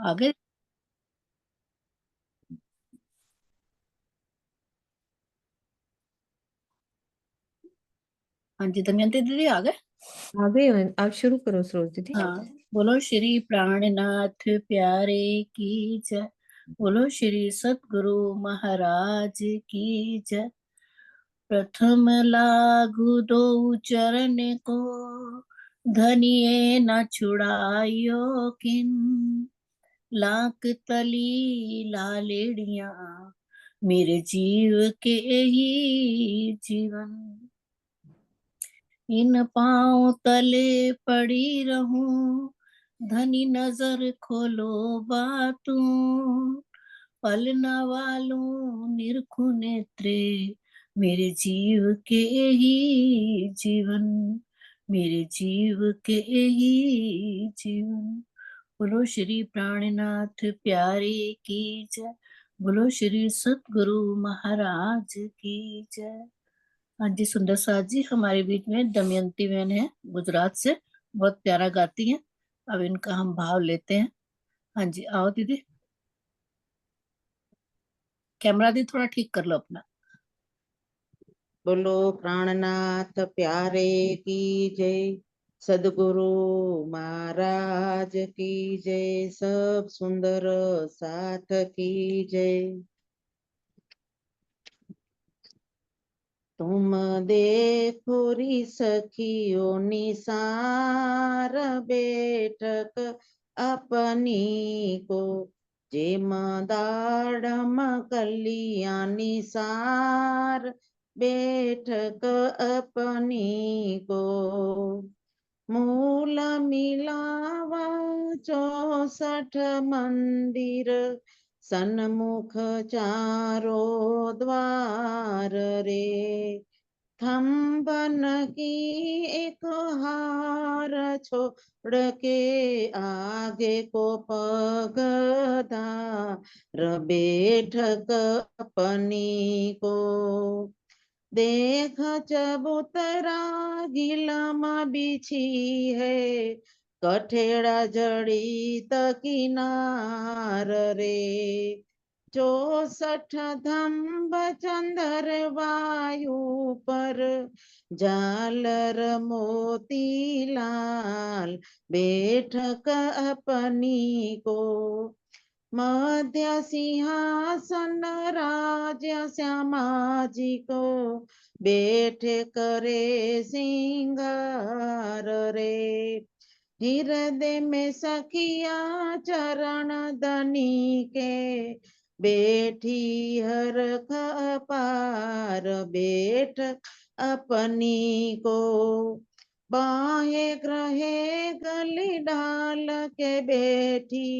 आगे। हाँ जी, दमयंती दीदी आ गए। आगे आप शुरू करो सरोज दीदी। हाँ, बोलो श्री प्राणनाथ प्यारे की जय। बोलो श्री सतगुरु महाराज की जय। प्रथम लागू दो चरण को, धनिये न छुड़ायो किन। लाख तली लालेड़िया, मेरे जीव के ही जीवन। इन पांव तले पड़ी रहूं, धनी नजर खोलो बातूं। पल न वालूं निरखु नेत्रे, मेरे जीव के ही जीवन। मेरे जीव के ही जीवन। बोलो श्री प्राणनाथ प्यारे की जय। बोलो श्री सतगुरु महाराज की जय। हाँ जी, सुंदर साथ जी हमारे बीच में दमयंती बहन है, गुजरात से, बहुत प्यारा गाती हैं। अब इनका हम भाव लेते हैं। हाँ जी, आओ दीदी। कैमरा दी थोड़ा ठीक कर लो अपना। बोलो प्राणनाथ प्यारे की जय। सदगुरु महाराज की जय। सब सुंदर साथ की जय। तुम देखो री सखियों निसार, बैठक अपनी को जेम दाड़म कलिया निसार, बैठक अपनी को। मूल मिलावा 64 मंदिर, सन्मुख चारो द्वार रे। थम्बन की एक हार छोड़ के, आगे को पगधार, बैठक अपनी को। देख चबूतरा गिलम बिछी है, कठेड़ा जड़ी किनार रे। 64 धम्ब चंद्र वायु पर, झालर मोती लाल, बैठक अपनी को। मध्य सिंहासन राज्य श्यामाजी को, बैठे करे सिंगार रे। हृदय में सखिया चरण दनी के, बैठी हर पार, बैठ अपनी को। बाहे ग्रहे गली डाल के बैठी,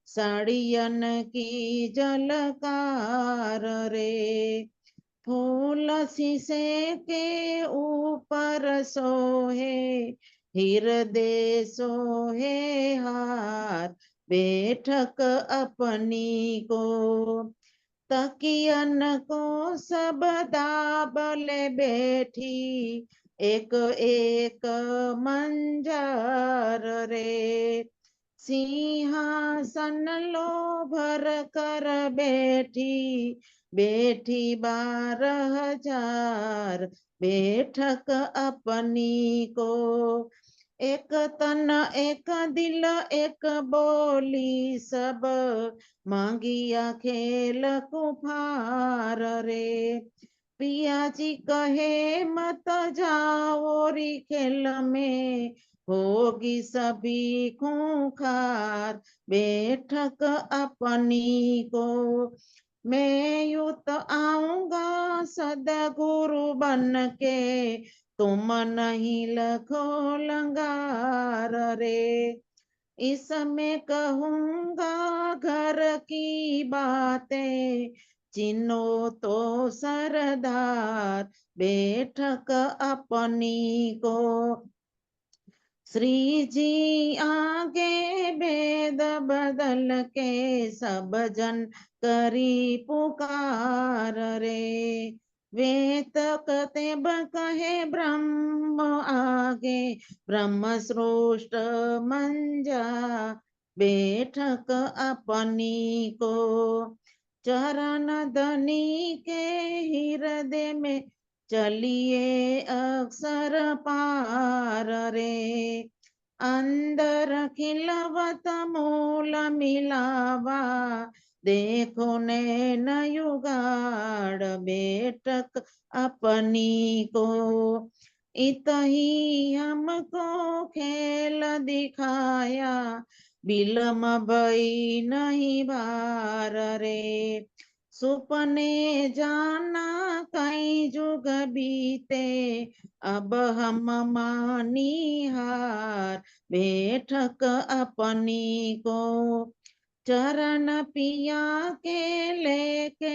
साड़ियन की जलकार रे। फूल शीशे के ऊपर सोहे, हृदय सोहे हार, बैठक अपनी को। तकियन को सब दाबले बैठी, एक एक मंजर रे। सिंहासन लो भर कर बैठी, बैठी 12,000, बैठक अपनी को। एक तन एक दिल एक बोली, सब मांगिया खेल कुफार रे। पिया जी कहे मत जाओ री खेल में, होगी सभी खूंखार, बैठक अपनी को। मैं यूं तो आऊंगा सदगुरु बन के, तुम नहीं लखो लंगार रे। इसमें कहूंगा घर की बातें, चिन्हो तो सरदार, बैठक अपनी को। श्री जी आगे वेद बदल के, सब जन करी पुकार रे। वेद कते कहे ब्रह्म आगे, ब्रह्म श्रेष्ठ मंजा, बैठक अपनी को। चरण धनी के हृदय में चलिए अक्षर पार रे। अंदर खिलवत मूल मिलावा, देखो नैन युगाड़ बैठक अपनी को। इतही हमको खेल दिखाया, बिलम भई नहीं बार रे। सुपने जाना कई जुग बीते, अब हम मानी हार बैठक अपनी को। चरण पिया के लेके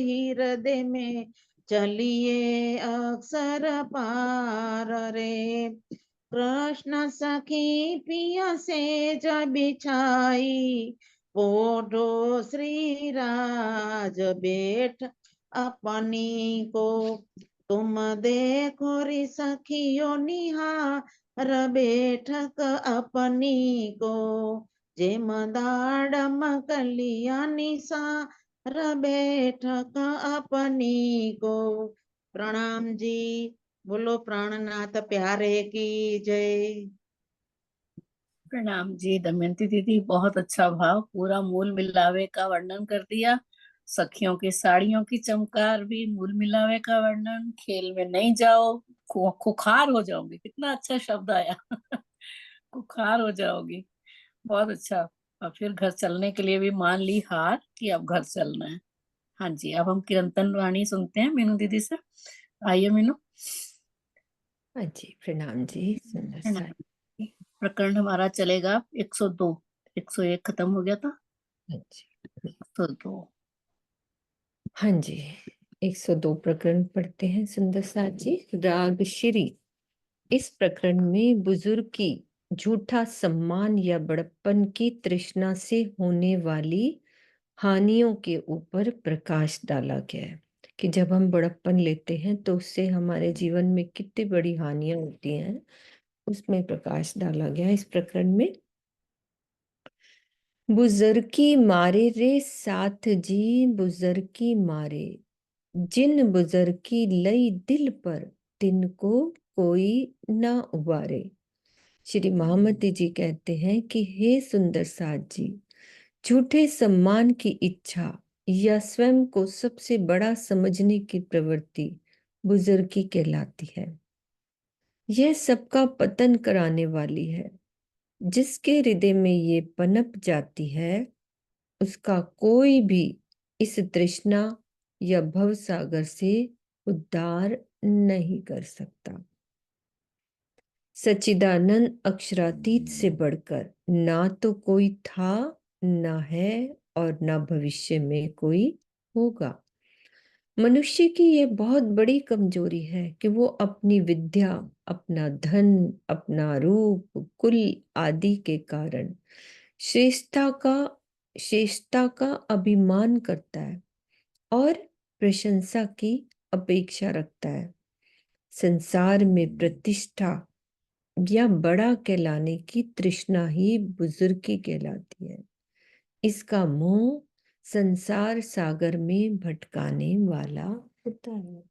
हृदय में चलिए अक्षर पार रे। कृष्ण सखी पिया से जब बिछाई, पोढ़ो श्री राज बैठ अपनी को। तुम देखो रे सखियो निहार बैठक अपनी को। जेम दाड़म कलिया निसार बैठक अपनी को। प्रणाम जी। बोलो प्राणनाथ प्यारे की जय। प्रणाम जी दमयंती दीदी, बहुत अच्छा भाव, पूरा मूल मिलावे का वर्णन कर दिया। सखियों की साड़ियों की चमकार भी, मूल मिलावे का वर्णन, खेल में नहीं जाओ, खुखार हो जाओगे, कितना अच्छा शब्द आया। खुखार हो जाओगी, बहुत अच्छा। और फिर घर चलने के लिए भी मान ली हार कि अब घर चलना है। हाँ जी, अब हम किरंतन वाणी सुनते हैं मीनू दीदी से। आइए मीनू। हाँ जी, प्रणाम जी। सुंदर सा। प्रकरण हमारा चलेगा 102। 101 खत्म हो गया था, हाँ जी। 102। हाँ जी, 102 प्रकरण पढ़ते हैं सुंदर सा जी। राग श्री। इस प्रकरण में बुजुर्ग की झूठा सम्मान या बड़प्पन की तृष्णा से होने वाली हानियों के ऊपर प्रकाश डाला गया है कि जब हम बड़प्पन लेते हैं तो उससे हमारे जीवन में कितनी बड़ी हानियां होती हैं, उसमें प्रकाश डाला गया है इस प्रकरण में। बुजुर्गी मारे रे साथ जी, बुजुर्गी मारे, जिन बुजुर्गी लई दिल पर, तिनको कोई ना उबारे। श्री महामती जी कहते हैं कि हे सुंदर साथ जी, झूठे सम्मान की इच्छा या स्वयं को सबसे बड़ा समझने की प्रवृत्ति बुजुर्गी कहलाती है। यह सबका पतन कराने वाली है। जिसके हृदय में ये पनप जाती है, उसका कोई भी इस तृष्णा या भव सागर से उद्धार नहीं कर सकता। सच्चिदानंद अक्षरातीत से बढ़कर ना तो कोई था, ना है और ना भविष्य में कोई होगा। मनुष्य की यह बहुत बड़ी कमजोरी है कि वो अपनी विद्या, अपना धन, अपना रूप, कुल आदि के कारण श्रेष्ठता का अभिमान करता है और प्रशंसा की अपेक्षा रखता है। संसार में प्रतिष्ठा या बड़ा कहलाने की तृष्णा ही बुजुर्गी कहलाती है। इसका मोह संसार सागर में भटकाने वाला होता है।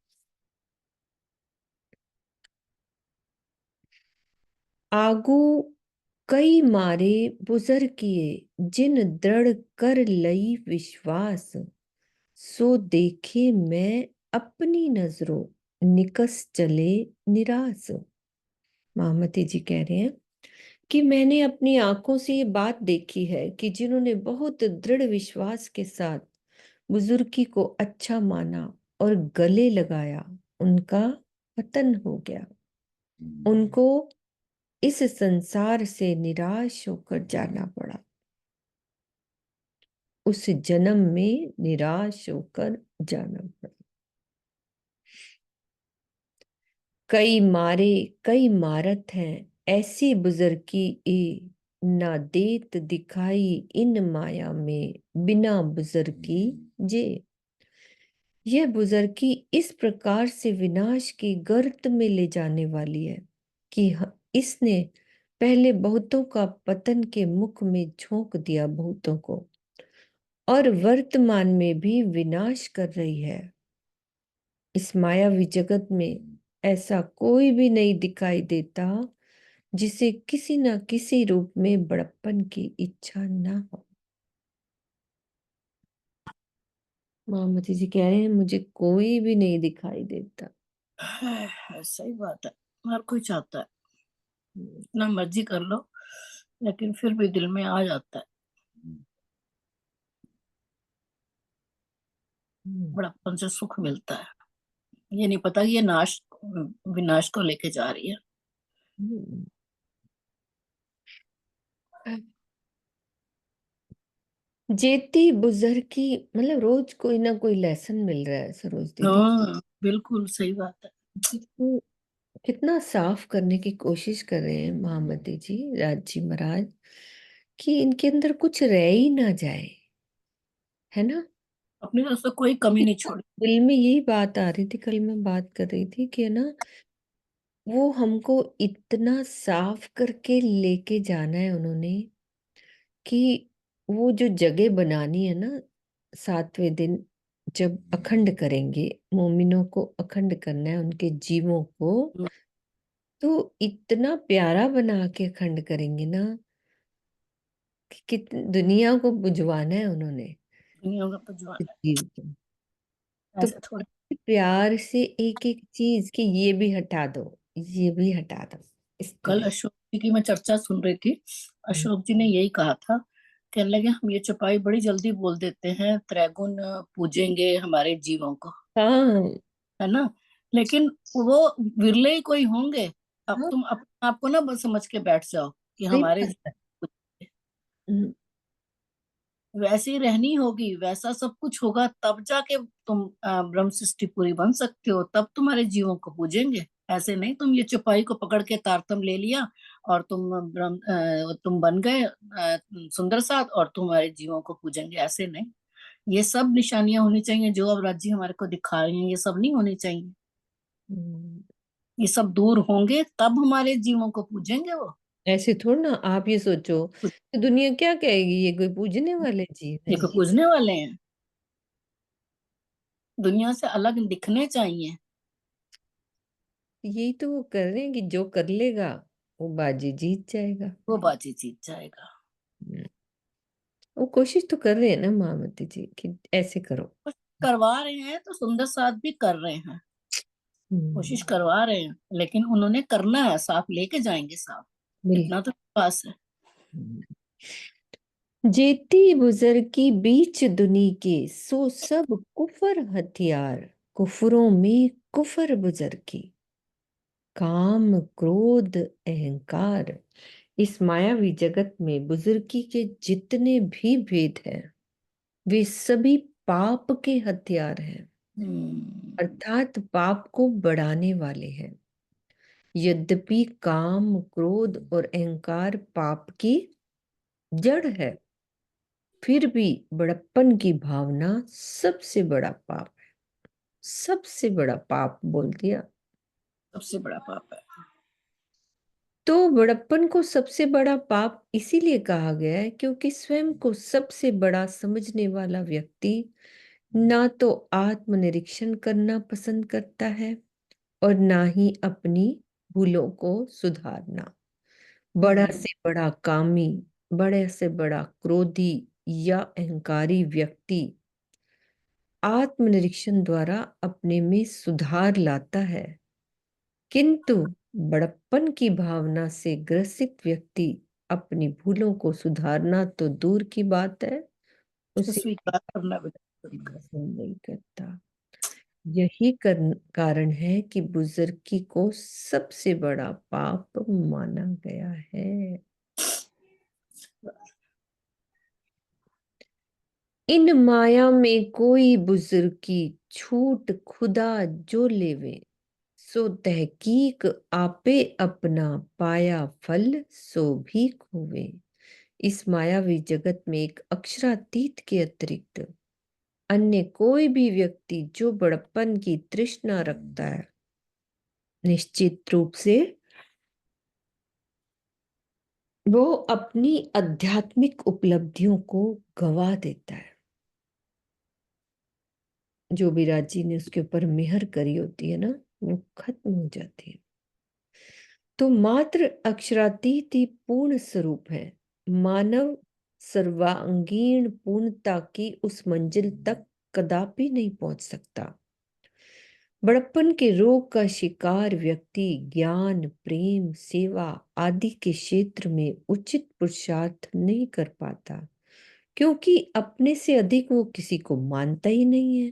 आगू कई मारे बुजर किए, जिन दृढ़ कर लई विश्वास, सो देखे मैं अपनी नजरों, निकस चले निराश। महामती जी कह रहे हैं कि मैंने अपनी आंखों से ये बात देखी है कि जिन्होंने बहुत दृढ़ विश्वास के साथ बुजुर्गी को अच्छा माना और गले लगाया, उनका पतन हो गया। उनको इस संसार से निराश होकर जाना पड़ा। उस जन्म में निराश होकर जाना पड़ा। कई मारे कई मारत हैं, ऐसी बुजुर्गी ए, ना देत दिखाई इन माया में, बिना बुजुर्गी जे। यह बुजुर्गी इस प्रकार से विनाश की गर्त में ले जाने वाली है कि इसने पहले बहुतों का पतन के मुख में झोंक दिया बहुतों को, और वर्तमान में भी विनाश कर रही है। इस मायावी जगत में ऐसा कोई भी नहीं दिखाई देता जिसे किसी न किसी रूप में बड़प्पन की इच्छा ना हो। मामती जी कह रहे हैं मुझे कोई भी नहीं दिखाई देता। सही बात है, हर कोई चाहता है ना मर्जी कर लो, लेकिन फिर भी दिल में आ जाता है, बड़प्पन से सुख मिलता है। ये नहीं पता कि ये विनाश को लेके जा रही है। जेती बुजुर्ग की मतलब रोज कोई ना कोई लेसन मिल रहा है सरोज दीदी। हाँ बिल्कुल सही बात है। इसको कितना साफ करने की कोशिश कर रहे हैं महामती जी, राज जी महाराज, कि इनके अंदर कुछ रह ही ना जाए, है ना। अपनी तरफ से कोई कमी नहीं छोड़ी। दिल में यही बात आ रही थी, कल मैं बात कर रही थी कि है ना, वो हमको इतना साफ करके लेके जाना है उन्होंने कि वो जो जगह बनानी है ना 7वें दिन, जब अखंड करेंगे, मोमिनों को अखंड करना है, उनके जीवों को, तो इतना प्यारा बना के अखंड करेंगे ना कि कितनी दुनिया को बुझवाना है उन्होंने दुनिया का पुजवाना है, जीव को। तो ऐसे थोड़ी। प्यार से एक एक चीज कि ये भी हटा दो, ये भी हटा दो, इस कल तरह। अशोक जी की मैं चर्चा सुन रही थी, अशोक जी ने यही कहा था, कहने लगे हम ये चौपाई बड़ी जल्दी बोल देते हैं, त्रैगुण पूजेंगे हमारे जीवों को, हाँ है ना, लेकिन वो विरले ही कोई होंगे। अब हाँ, तुम अपने आप को ना बस समझ के बैठ जाओ कि सही हमारे बात है। वैसी रहनी होगी, वैसा सब कुछ होगा, तब जाके तुम ब्रह्म सृष्टि पूरी बन सकते हो, तब तुम्हारे जीवों को पूजेंगे। ऐसे नहीं तुम ये चौपाई को पकड़ के तारतम ले लिया और तुम बन गए सुंदर साथ और तुम्हारे जीवों को पूजेंगे, ऐसे नहीं। ये सब निशानियां होनी चाहिए जो अब राज्य हमारे को दिखा रही हैं, ये सब नहीं होनी चाहिए। हम्म, ये सब दूर होंगे तब हमारे जीवों को पूजेंगे वो। ऐसे थोड़ा ना, आप ये सोचो कि दुनिया क्या कहेगी, ये कोई पूजने वाले जीव ये है को ये। पूजने वाले हैं, दुनिया से अलग दिखने चाहिए। यही तो वो कर रहे हैं कि जो कर लेगा वो बाजी जीत जाएगा। वो बाजी जीत जाएगा। हम्म, वो कोशिश तो कर रहे हैं ना महामती जी कि ऐसे करो। कुछ करवा रहे हैं तो सुंदर साथ भी कर रहे हैं, कोशिश हम्म, करवा रहे हैं, लेकिन उन्होंने करना है, साफ लेके जाएंगे साफ, इतना तो विश्वास है। बिल्कुल। जेती बुजुर्ग की बीच दुनी के, सो सब कुफर हथियार, कुफरों में कुफर बुजुर्ग की, काम क्रोध अहंकार। इस मायावी जगत में बुजुर्गी के जितने भी भेद हैं वे सभी पाप के हथियार हैं, हम्म, अर्थात पाप को बढ़ाने वाले हैं। यद्यपि काम क्रोध और अहंकार पाप की जड़ है, फिर भी बड़प्पन की भावना सबसे बड़ा पाप है। सबसे बड़ा पाप बोल दिया। सबसे बड़ा पाप है। तो बड़प्पन को सबसे बड़ा पाप इसीलिए कहा गया है क्योंकि स्वयं को सबसे बड़ा समझने वाला व्यक्ति ना तो आत्मनिरीक्षण करना पसंद करता है और ना ही अपनी भूलों को सुधारना। बड़ा हम्म, से बड़ा कामी, बड़े से बड़ा क्रोधी या अहंकारी व्यक्ति आत्मनिरीक्षण द्वारा अपने में सुधार लाता है, किंतु बड़प्पन की भावना से ग्रसित व्यक्ति अपनी भूलों को सुधारना तो दूर की बात है, उसको उसे स्वीकार करना भी पसंद करता। पसंद नहीं करता। यही कारण है कि बुजुर्गी को सबसे बड़ा पाप माना गया है। इन माया में कोई बुजुर्गी छूट खुदा जो लेवे, सो तहकीक आपे अपना पाया फल सो भी खोवे। इस मायावी जगत में एक अक्षरातीत के अतिरिक्त अन्य कोई भी व्यक्ति जो बड़प्पन की तृष्णा रखता है, निश्चित रूप से वो अपनी आध्यात्मिक उपलब्धियों को गवा देता है। जो भी राजी ने उसके ऊपर मेहर करी होती है ना, वो खत्म हो जाती है। तो मात्र अक्षरातीत ही पूर्ण स्वरूप है। मानव सर्वांगीण पूर्णता की उस मंजिल तक कदापि नहीं पहुंच सकता। बड़प्पन के रोग का शिकार व्यक्ति ज्ञान, प्रेम, सेवा आदि के क्षेत्र में उचित पुरुषार्थ नहीं कर पाता, क्योंकि अपने से अधिक वो किसी को मानता ही नहीं है।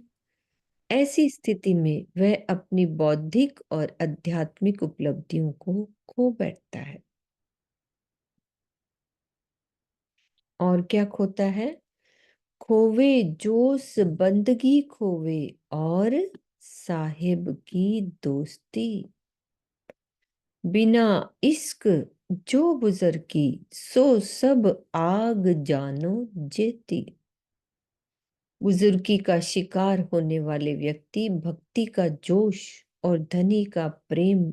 ऐसी स्थिति में वह अपनी बौद्धिक और आध्यात्मिक उपलब्धियों को खो बैठता है। और क्या खोता है? खोवे जोश बंदगी खोवे और साहिब की दोस्ती। बिना इश्क जो बुजर की सो सब आग जानो जेती। बुजुर्गी का शिकार होने वाले व्यक्ति भक्ति का जोश और धनी का प्रेम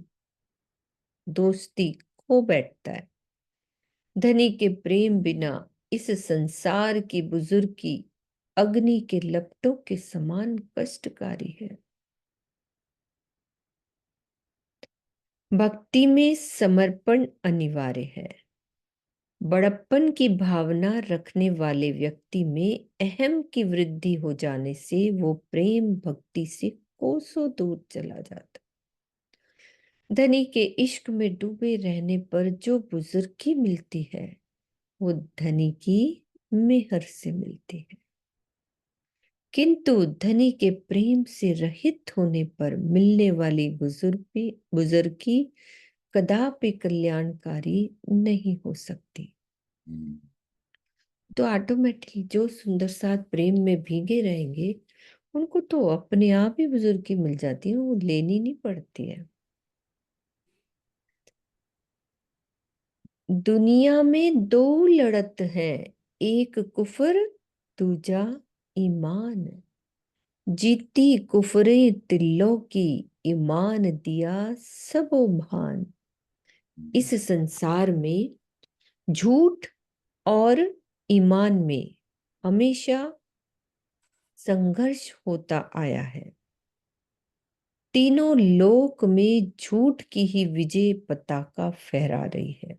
दोस्ती खो बैठता है। धनी के प्रेम बिना इस संसार की बुजुर्गी अग्नि के लपटों के समान कष्टकारी है। भक्ति में समर्पण अनिवार्य है। बड़प्पन की भावना रखने वाले व्यक्ति में अहम की वृद्धि हो जाने से वो प्रेम भक्ति से कोसों दूर चला जाता। धनी के इश्क में डूबे रहने पर जो बुजुर्गी मिलती है वो धनी की मेहर से मिलती है, किंतु धनी के प्रेम से रहित होने पर मिलने वाली बुजुर्गी कदापि कल्याणकारी नहीं हो सकती। तो ऑटोमेटिकली जो सुंदर साथ प्रेम में भीगे रहेंगे उनको तो अपने आप ही बुजुर्गी मिल जाती है, वो लेनी नहीं पड़ती है। दुनिया में दो लड़त है, एक कुफर दूजा ईमान। जीती कुफरे तिल्लो की, ईमान दिया सबो भान। इस संसार में झूठ और ईमान में हमेशा संघर्ष होता आया है। तीनों लोक में झूठ की ही विजय पताका फहरा रही है।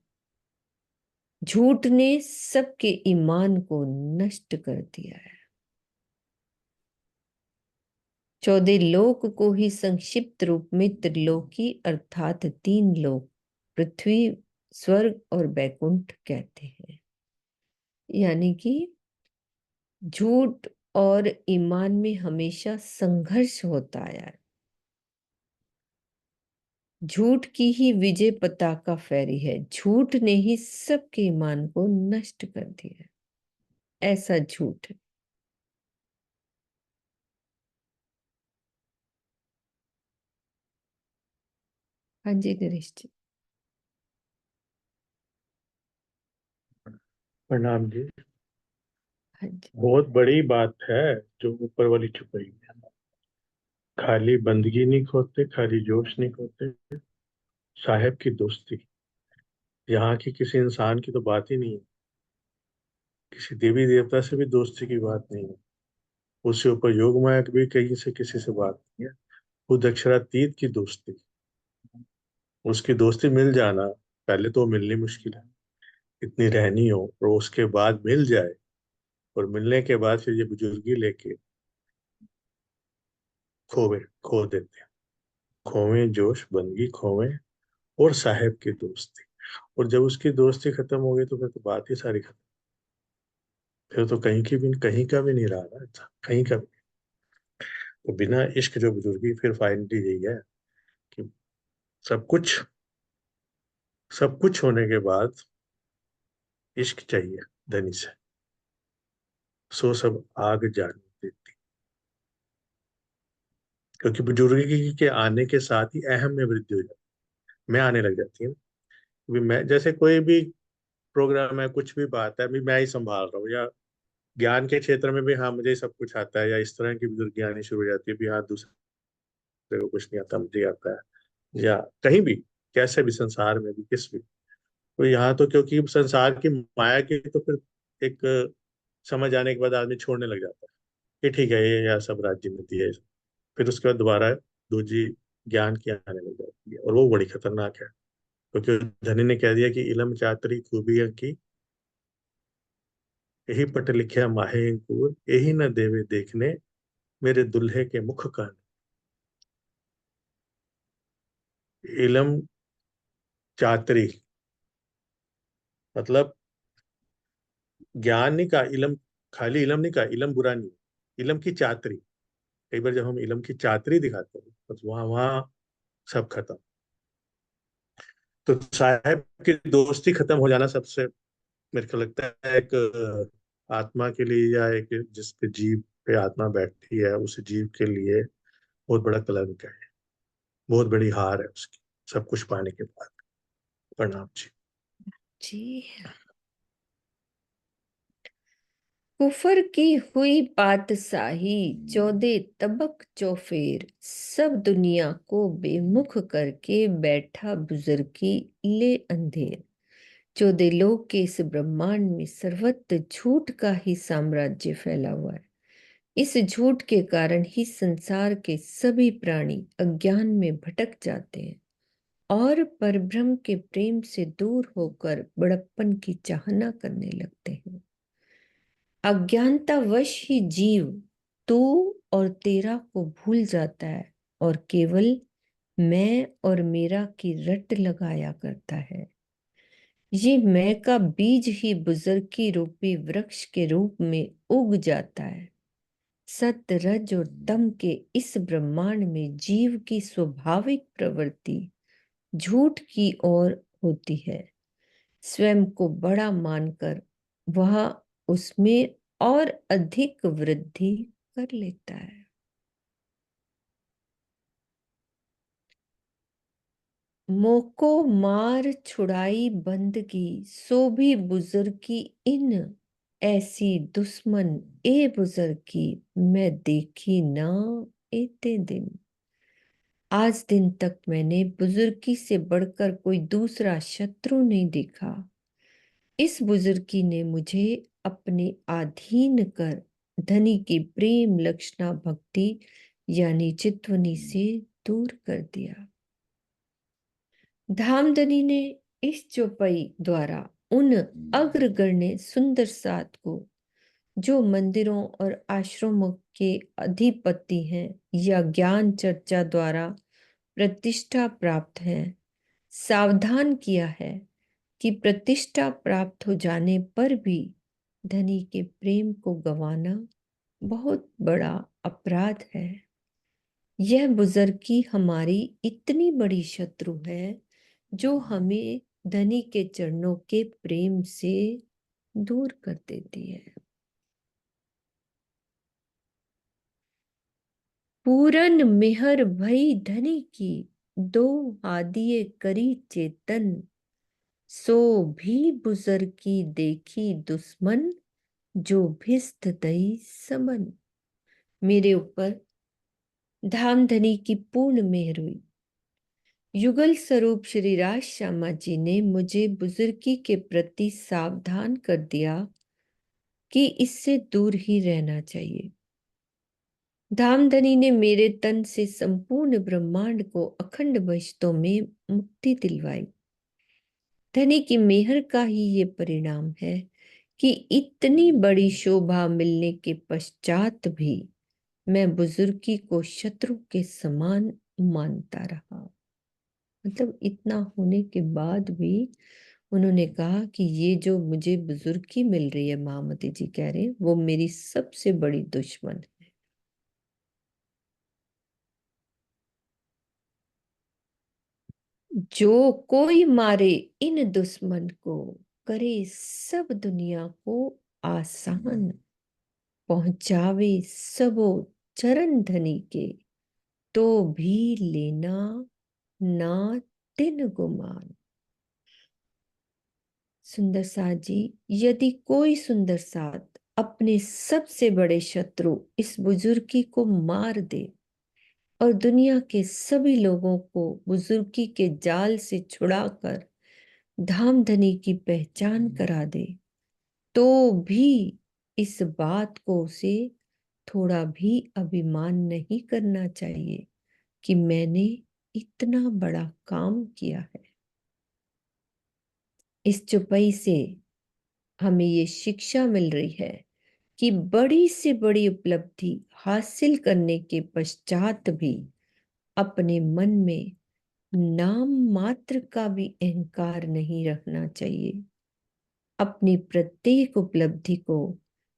झूठ ने सबके ईमान को नष्ट कर दिया है। 14 लोक को ही संक्षिप्त रूप में त्रिलोकी अर्थात 3 लोक, पृथ्वी, स्वर्ग और बैकुंठ कहते हैं। यानी कि झूठ और ईमान में हमेशा संघर्ष होता आया है। झूठ की ही विजय पताका फहरी है। झूठ ने ही सबके ईमान को नष्ट कर दिया है। ऐसा झूठ है। हाँ जी नरेश जी। प्रणाम जी। हाँ जी। बहुत बड़ी बात है जो ऊपर वाली छुपाई है। खाली बंदगी नहीं खोते, खाली जोश नहीं खोते, साहेब की दोस्ती। यहाँ की किसी इंसान की तो बात ही नहीं है, किसी देवी देवता से भी दोस्ती की बात नहीं है। उससे ऊपर योग माया की भी कहीं से किसी से बात नहीं है। खुद अक्षरातीत की दोस्ती, उसकी दोस्ती मिल जाना, पहले तो वो मिलनी मुश्किल है, इतनी रहनी हो, और उसके बाद मिल जाए, और मिलने के बाद फिर ये बुजुर्गी लेके खो देते हैं। खोवे जोश बंदगी खोवे और साहेब की दोस्ती। और जब उसकी दोस्ती खत्म हो गई तो फिर तो बात ही सारी खत्म। फिर तो कहीं का भी नहीं रहा ना, अच्छा कहीं का भी। तो बिना इश्क जो बुजुर्गी, फिर फाइनली यही है कि सब कुछ सब कुछ होने के बाद इश्क चाहिए धनी से, सो सब आग जान देती। क्योंकि बुजुर्गी के आने के साथ ही अहम में वृद्धि हो जाती, मैं आने लग जाती है ना। क्योंकि मैं जैसे कोई भी प्रोग्राम है, कुछ भी बात है, अभी मैं ही संभाल रहा हूँ, या ज्ञान के क्षेत्र में भी हाँ मुझे ही सब कुछ आता है, या इस तरह की बुजुर्गी आनी शुरू हो जाती है भी हाँ दूसरे को कुछ नहीं आता, मुझे आता है, या कहीं भी कैसे भी संसार में भी किस भी। तो यहाँ तो क्योंकि संसार की माया की, तो फिर एक समझ आने के बाद आदमी छोड़ने लग जाता है कि ठीक है ये यह सब राज्य में दिया है। फिर उसके बाद दोबारा दूसरी ज्ञान की आने लग जाती है, और वो बड़ी खतरनाक है, क्योंकि धनी ने कह दिया कि इलम चातरी खूबियां की, यही पट लिखिया माहे अंकुर, यही न देवे देखने, मेरे दुल्हे के मुख का। इलम चातरी मतलब ज्ञान नहीं कहा, इलम खाली इलम नहीं कहा, इलम बुरा नहीं, इलम की चातरी। कई बार जब हम इलम की चातरी दिखाते हैं बस वहां वहां सब खत्म। तो साहब की दोस्ती खत्म हो जाना सबसे, मेरे को लगता है एक आत्मा के लिए, या एक जिस पे जीव पे आत्मा बैठती है उस जीव के लिए बहुत बड़ा कलंक है, बहुत बड़ी हार है उसकी, सब कुछ पाने के बाद। प्रणाम जी। जी। कुफर की हुई बादशाही, 14 तबक चौफेर, सब दुनिया को बेमुख करके बैठा बुजुर्गी ले अंधेर। 14 लोग के इस ब्रह्मांड में सर्वत्र झूठ का ही साम्राज्य फैला हुआ है। इस झूठ के कारण ही संसार के सभी प्राणी अज्ञान में भटक जाते हैं और परब्रह्म के प्रेम से दूर होकर बड़प्पन की चाहना करने लगते हैं। अज्ञानतावश ही जीव तू और तेरा को भूल जाता है और केवल मैं और मेरा की रट लगाया करता है। ये मैं का बीज ही बुजुर्गी रूपी वृक्ष के रूप में उग जाता है। सत्य, रज और तम के इस ब्रह्मांड में जीव की स्वाभाविक प्रवृत्ति झूठ की ओर होती है। स्वयं को बड़ा मानकर वह उसमें और अधिक वृद्धि कर लेता है। मोको मार छुड़ाई बंदगी, सो भी बुजुर्गी इन, ऐसी दुश्मन ए बुजुर्गी मैं देखी ना एते दिन। आज दिन तक मैंने बुजुर्गी से बढ़कर कोई दूसरा शत्रु नहीं देखा। इस बुजुर्गी ने मुझे अपने अधीन कर धनी की प्रेम लक्षणा भक्ति यानी चित्वनी से दूर कर दिया। धामधनी ने इस चौपाई द्वारा उन अग्रगण्य सुंदर सात को, जो मंदिरों और आश्रमों के अधिपति हैं या ज्ञान चर्चा द्वारा प्रतिष्ठा प्राप्त है, सावधान किया है कि प्रतिष्ठा प्राप्त हो जाने पर भी धनी के प्रेम को गंवाना बहुत बड़ा अपराध है। यह बुजुर्गी हमारी इतनी बड़ी शत्रु है जो हमें धनी के चरणों के प्रेम से दूर कर देती है। पूरन मेहर भई धनी की, दो हादिये करी चेतन, सो भी बुजुर्गी देखी दुश्मन, जो भिस्त दई समन। मेरे ऊपर धामधनी की पूर्ण मेहर हुई। युगल स्वरूप श्री राज श्यामा जी ने मुझे बुजुर्गी के प्रति सावधान कर दिया कि इससे दूर ही रहना चाहिए। धामधनी ने मेरे तन से संपूर्ण ब्रह्मांड को अखंड वशतों में मुक्ति दिलवाई। धनी की मेहर का ही ये परिणाम है कि इतनी बड़ी शोभा मिलने के पश्चात भी मैं बुजुर्गी को शत्रु के समान मानता रहा। मतलब इतना होने के बाद भी उन्होंने कहा कि ये जो मुझे बुजुर्गी मिल रही है, महामती जी कह रहे हैं, वो मेरी सबसे बड़ी दुश्मन है। जो कोई मारे इन दुश्मन को, करे सब दुनिया को आसान, पहुंचावे सबो चरण धनी के, तो भी लेना ना तिन गुमान। सुंदर साथ जी, यदि कोई सुंदर साथ अपने सबसे बड़े शत्रु इस बुजुर्गी को मार दे और दुनिया के सभी लोगों को बुजुर्गी के जाल से छुड़ाकर धाम धनी की पहचान करा दे, तो भी इस बात को उसे थोड़ा भी अभिमान नहीं करना चाहिए कि मैंने इतना बड़ा काम किया है। इस चौपाई से हमें ये शिक्षा मिल रही है कि बड़ी से बड़ी उपलब्धि हासिल करने के पश्चात भी अपने मन में नाम मात्र का भी अहंकार नहीं रखना चाहिए। अपनी प्रत्येक उपलब्धि को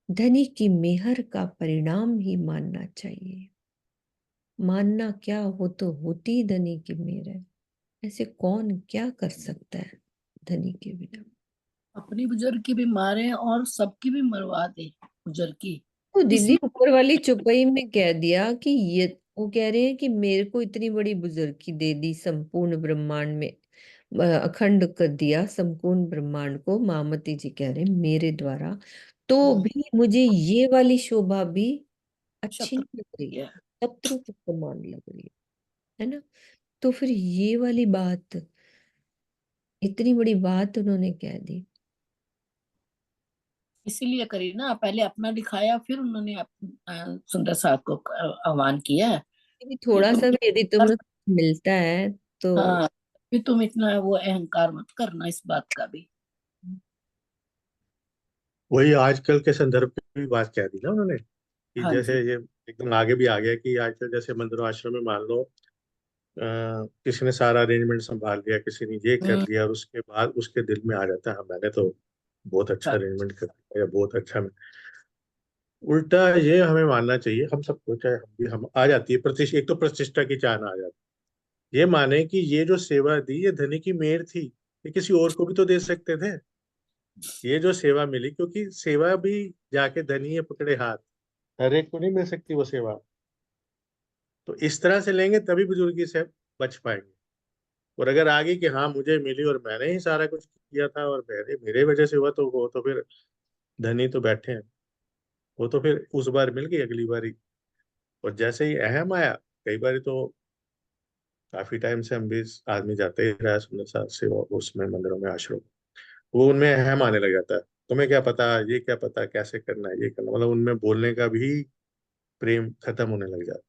धनी की मेहर का परिणाम ही मानना चाहिए। मानना क्या, वो तो होती धनी की मेहर है। ऐसे कौन क्या कर सकता है धनी के बिना। अपनी बुजुर्ग की भी मारे और सबकी भी मरवा दे बुजुर्ग की। तो दीदी इसलिए ऊपर वाली चौपाई में कह दिया कि ये, वो कह रहे हैं कि मेरे को इतनी बड़ी बुजुर्गी दे दी, संपूर्ण ब्रह्मांड में अखंड कर दिया संपूर्ण ब्रह्मांड को। मामती जी कह रहे हैं मेरे द्वारा, तो भी मुझे ये वाली शोभा भी अच्छी शत्रु नहीं लग रही, है। शत्रु के समान लग रही है ना। तो फिर ये वाली बात, इतनी बड़ी बात उन्होंने कह दी। इसीलिए करी ना, पहले अपना दिखाया, फिर उन्होंने सुंदर साहब को आह्वान किया भी कि थोड़ा तुम सा भी यदि तुम्हें मिलता है तो हाँ, फिर तुम इतना वो अहंकार मत करना इस बात का भी। वही आजकल के संदर्भ में भी बात कह दी ना उन्होंने, कि हाँ जैसे जी। ये एकदम आगे भी आ गया कि आजकल जैसे मंदिरों आश्रम में मान लो किसी ने सारा अरेंजमेंट संभाल लिया, किसी ने ये कर हम्म। लिया, और उसके बाद उसके दिल में आ जाता है हाँ, मैंने तो बहुत अच्छा अरेंजमेंट कर दिया, या बहुत अच्छा। उल्टा ये हमें मानना चाहिए हम सबको, चाहे हम भी, हम आ जाती है प्रतिष्ठा, एक तो प्रतिष्ठा की चाहना आ जाती है। ये माने कि ये जो सेवा दी ये धनी की मेहर थी, ये किसी और को भी तो दे सकते थे। ये जो सेवा मिली, क्योंकि सेवा भी जाके धनी ये पकड़े हाथ, हर एक को नहीं मिल सकती वो सेवा। तो इस तरह से लेंगे तभी बुजुर्गी से बच पाएंगे। और अगर आगे कि हाँ मुझे मिली और मैंने ही सारा कुछ किया था और मेरे मेरे वजह से हुआ, तो वो तो फिर धनी तो बैठे हैं, वो तो फिर उस बार मिल गई, अगली बारी। और जैसे ही अहम आया, कई बार तो काफी टाइम से हम भी आदमी जाते ही रहा सुंदर साथ से उसमें मंदिरों में आश्रम, वो उनमें अहम आने लग जाता है। तुम्हें क्या पता, ये क्या पता, कैसे करना है, ये करना, मतलब उनमें बोलने का भी प्रेम खत्म होने लग जाता।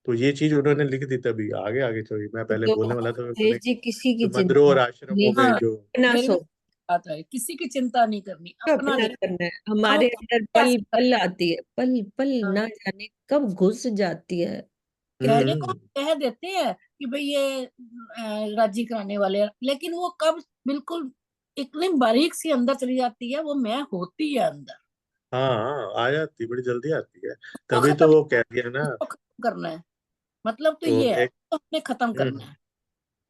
तो ये चीज उन्होंने लिख दी, तभी आगे आगे चली। मैं पहले तो बोलने वाला था, मैं बोले सुरेश जी किसी की जो मंदिरों चिंता और आश्रम हो नहीं, गए हाँ, जो। अपना मेरे भी सोच बात है, किसी की चिंता नहीं करनी, को अपना अपना देख। करना है। हम हमारे खुद अंदर पल कैसे पल करना आती है, पल पल है। ना जाने कब घुस जाती है। कहने को हम्म। कह देते हैं कि भाई ये राजी कराने वाले हैं, लेकिन वो कब बिल्कुल इतनी बारीक सी अंदर चली जाती है, वो मैं होती है अंदर। हाँ हाँ, आ जाती, बड़ी जल्दी आती है। वो तभी खत्म, तो वो कह दिया ना। उसको खत्म करना है, मतलब तो तो ये है एक तो हमने खत्म करना हम्म,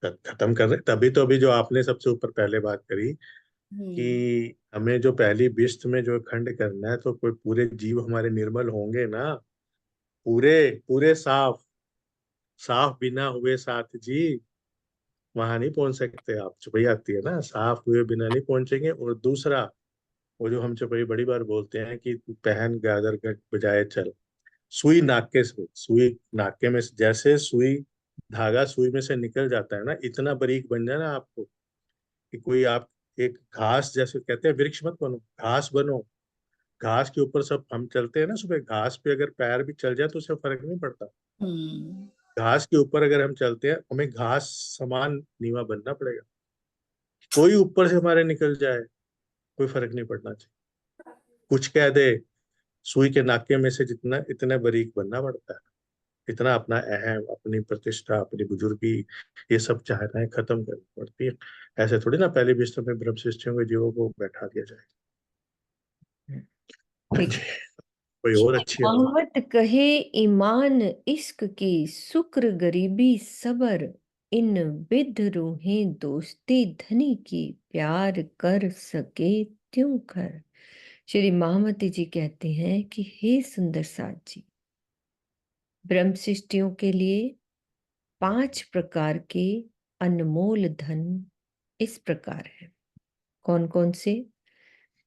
है। खत्म कर रहे, तभी तो अभी जो आपने सबसे ऊपर पहले बात करी हम्म। कि हमें जो पहली बिस्त में जो खंड करना है, तो कोई पूरे जीव हमारे निर्मल होंगे ना, पूरे पूरे साफ, साफ बिना हुए साथ जी वहां नहीं पहुंच सकते आप। चुपई आती है ना, साफ हुए बिना नहीं पहुंचेंगे। और दूसरा, वो जो हम चुपई बड़ी बार बोलते हैं कि तू पहन गाजर का बजाय चल, सुई नाके से, सुई नाके में से, जैसे सुई, धागा सुई में से निकल जाता है ना, इतना बारीक बन जाए ना आपको कि कोई आप एक घास, जैसे कहते हैं वृक्ष मत बनो, घास बनो। घास के ऊपर सब हम चलते हैं ना सुबह, घास पे अगर पैर भी चल जाए तो उससे फर्क नहीं पड़ता। हम्म। घास के ऊपर अगर हम चलते हैं, हमें घास समान नीवा बनना पड़ेगा। कोई ऊपर से हमारे निकल जाए, कोई फर्क नहीं पड़ना चाहिए। कुछ कह दे, सुई के नाके में से जितना, इतना बारीक बनना पड़ता है। इतना अपना अहम, अपनी प्रतिष्ठा, अपनी बुजुर्गी, ये सब चाहनाएं खत्म करनी पड़ती है। ऐसे थोड़ी ना पहले बिस्तर में ब्रह्म शिष्यों के जीवों को बैठा दिया जाए। हाँ ठीक। जी। कोई और अच्छी है। मोहम्मद कहे ईमान इश्क की शुक्र गरीबी सबर, इन बिध रूहें दोस्ती धनी की प्यार कर सके त्यों कर। श्री महामती जी कहते हैं कि हे सुंदर साथ जी, ब्रह्म सृष्टियों के लिए 5 प्रकार के अनमोल धन इस प्रकार है। कौन कौन से?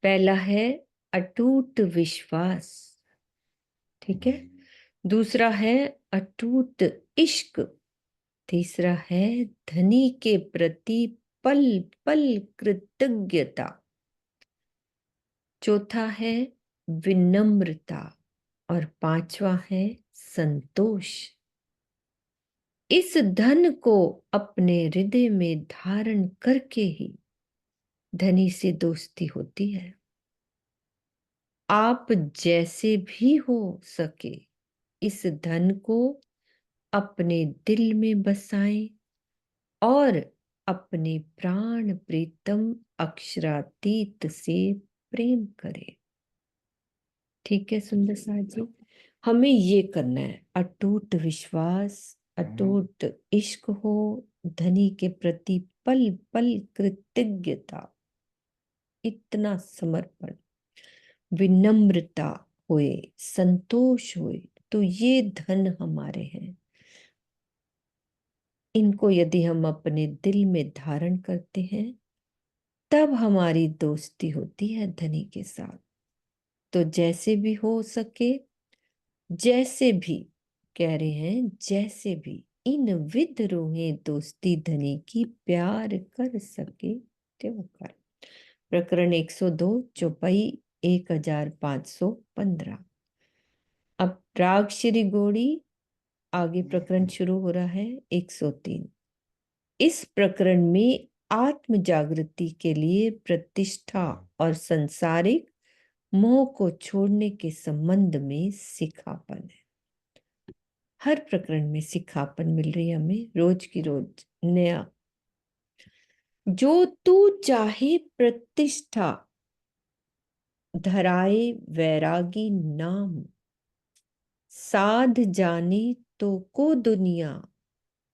पहला है अटूट विश्वास, ठीक है। दूसरा है अटूट इश्क। तीसरा है धनी के प्रति पल पल कृतज्ञता। चौथा है विनम्रता और पांचवा है संतोष। इस धन को अपने हृदय में धारण करके ही धनी से दोस्ती होती है। आप जैसे भी हो सके इस धन को अपने दिल में बसाएं और अपने प्राण प्रीतम अक्षरातीत से प्रेम करें। ठीक है सुंदर साथ जी, हमें ये करना है। अटूट विश्वास, अटूट इश्क हो, धनी के प्रति पल पल कृतज्ञता, इतना समर्पण, विनम्रता होए, संतोष होए, तो ये धन हमारे हैं। इनको यदि हम अपने दिल में धारण करते हैं तब हमारी दोस्ती होती है धनी के साथ। तो जैसे भी हो सके, जैसे भी कह रहे हैं, जैसे भी इन विद रूहें दोस्ती धनी की प्यार कर सके त्यों कर। प्रकरण 102 चौपाई 1515। अब राग श्री गौड़ी, आगे प्रकरण शुरू हो रहा है 103। इस प्रकरण में आत्म जागृति के लिए प्रतिष्ठा और सांसारिक मोह को छोड़ने के संबंध में सिखापन है। हर प्रकरण में सिखापन मिल रही है हमें, रोज की रोज नया। जो तू चाहे प्रतिष्ठा धराए वैरागी नाम, साध जाने तो को दुनिया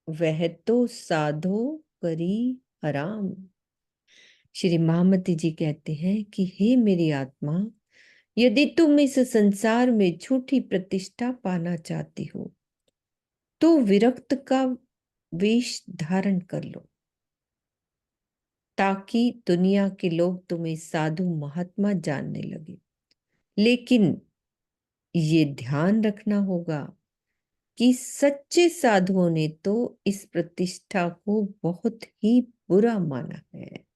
वह तो साधो करी हराम। श्री महामती जी कहते हैं कि हे मेरी आत्मा, यदि तुम इस संसार में झूठी प्रतिष्ठा पाना चाहती हो तो विरक्त का वेश धारण कर लो, ताकि दुनिया के लोग तुम्हें साधु महात्मा जानने लगे। लेकिन ये ध्यान रखना होगा कि सच्चे साधुओं ने तो इस प्रतिष्ठा को बहुत ही बुरा माना है।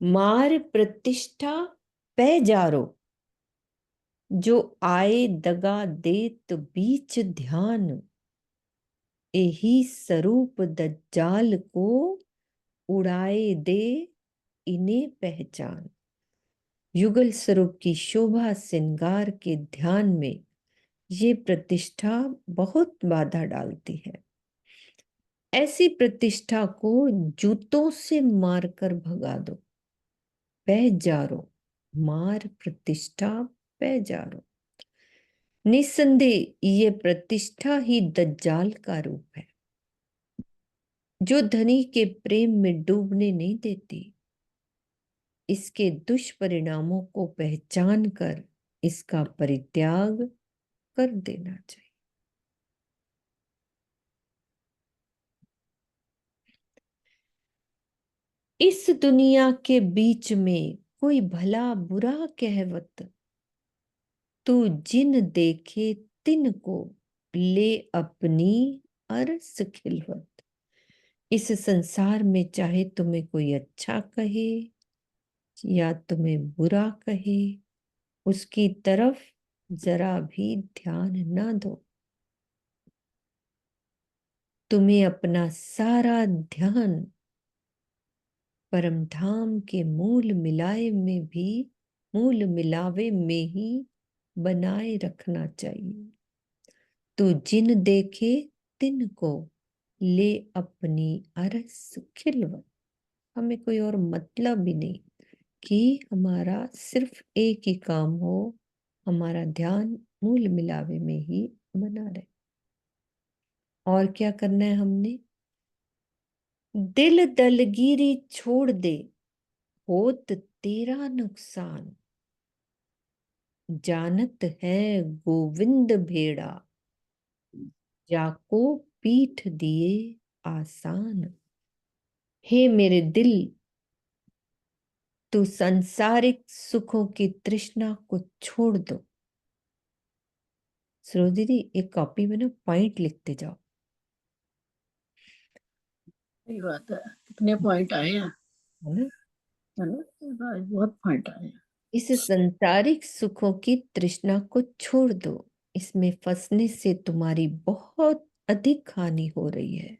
मार प्रतिष्ठा पै जारो, जो आए दगा देत बीच ध्यान, यही स्वरूप दज्जाल को उड़ाए दे इन्हें पहचान। युगल स्वरूप की शोभा श्रृंगार के ध्यान में ये प्रतिष्ठा बहुत बाधा डालती है। ऐसी प्रतिष्ठा को जूतों से मारकर भगा दो। पैजारो, मार प्रतिष्ठा पैजारो। निस्संदेह ये प्रतिष्ठा ही दज्जाल का रूप है, जो धनी के प्रेम में डूबने नहीं देती। इसके दुष्परिणामों को पहचान कर इसका परित्याग कर देना चाहिए। इस दुनिया के बीच में कोई भला बुरा कहवत, तू जिन देखे तिन को ले अपनी अरस खिलवत। इस संसार में चाहे तुम्हें कोई अच्छा कहे या तुम्हें बुरा कहे, उसकी तरफ जरा भी ध्यान न दो। तुम्हें अपना सारा ध्यान परम धाम के मूल मिलावे में ही बनाए रखना चाहिए। तू जिन देखे तिन को ले अपनी अरस खिलवत। हमें कोई और मतलब भी नहीं कि हमारा सिर्फ एक ही काम हो, हमारा ध्यान मूल मिलावे में ही बना रहे। और क्या करना है हमने? दिल दलगीरी छोड़ दे, होत तेरा नुकसान। जानत है गोविंद भेड़ा, जाको पीठ दिए आसान। हे मेरे दिल, तू सांसारिक सुखों की तृष्णा को छोड़ दो। सरोज दीदी एक कॉपी में ना पॉइंट लिखते जाओ। सही बात है, कितने पॉइंट आए हैं, है ना। है ना, आज बहुत पॉइंट आए हैं। इस संसारिक सुखों की तृष्णा को छोड़ दो, इसमें फंसने से तुम्हारी बहुत अधिक हानि हो रही है।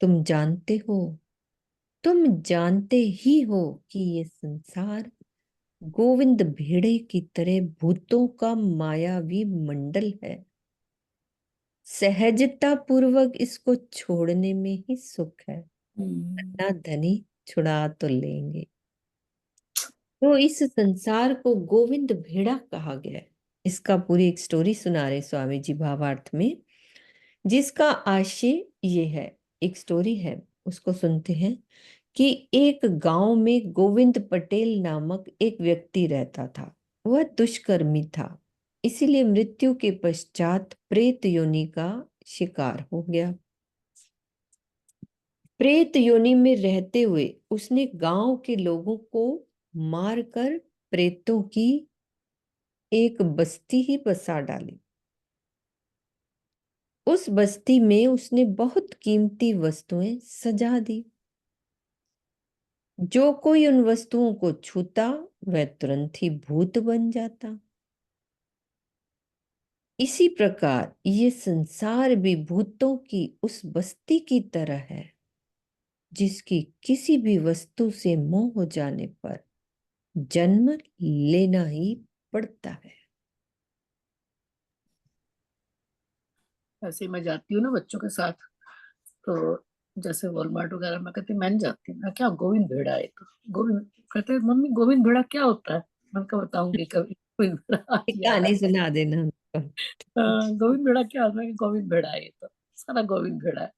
तुम जानते हो, तुम जानते ही हो कि ये संसार गोविंद भेड़े की तरह भूतों का मायावी मंडल है। सहजता पूर्वक इसको छोड़ने में ही सुख है, ना धनी छुड़ा तो लेंगे। तो इस संसार को गोविंद भेड़ा कहा गया है। इसका पूरी एक स्टोरी सुना रहे स्वामी जी भावार्थ में, जिसका आशय ये है, एक स्टोरी है, उसको सुनते हैं। कि एक गांव में गोविंद पटेल नामक एक व्यक्ति रहता था। वह दुष्कर्मी था, इसीलिए मृत्यु के पश्चात प्रेत योनि का शिकार हो गया। प्रेत योनि में रहते हुए उसने गांव के लोगों को मारकर प्रेतों की एक बस्ती ही बसा डाली। उस बस्ती में उसने बहुत कीमती वस्तुएं सजा दी। जो कोई उन वस्तुओं को छूता वह तुरंत ही भूत बन जाता। इसी प्रकार ये संसार भी भूतों की उस बस्ती की तरह है, जिसकी किसी भी वस्तु से मोह हो जाने पर जन्म लेना ही पड़ता है। ऐसे ही मैं जाती हूँ ना बच्चों के साथ, तो जैसे वॉलमार्ट वगैरह में, कहती मैं नहीं जाती, मैं क्या गोविंद भेड़ा है, तो गोविंद कहते मम्मी गोविंद भेड़ा क्या होता है, मैं क्या बताऊंगी कभी, गोविंद भेड़ा आज एक याद कहानी आया। सुना देना उनको। गोविंद भेड़ा क्या होता है, गोविंद भेड़ा है ये, तो सारा गोविंद भेड़ा है,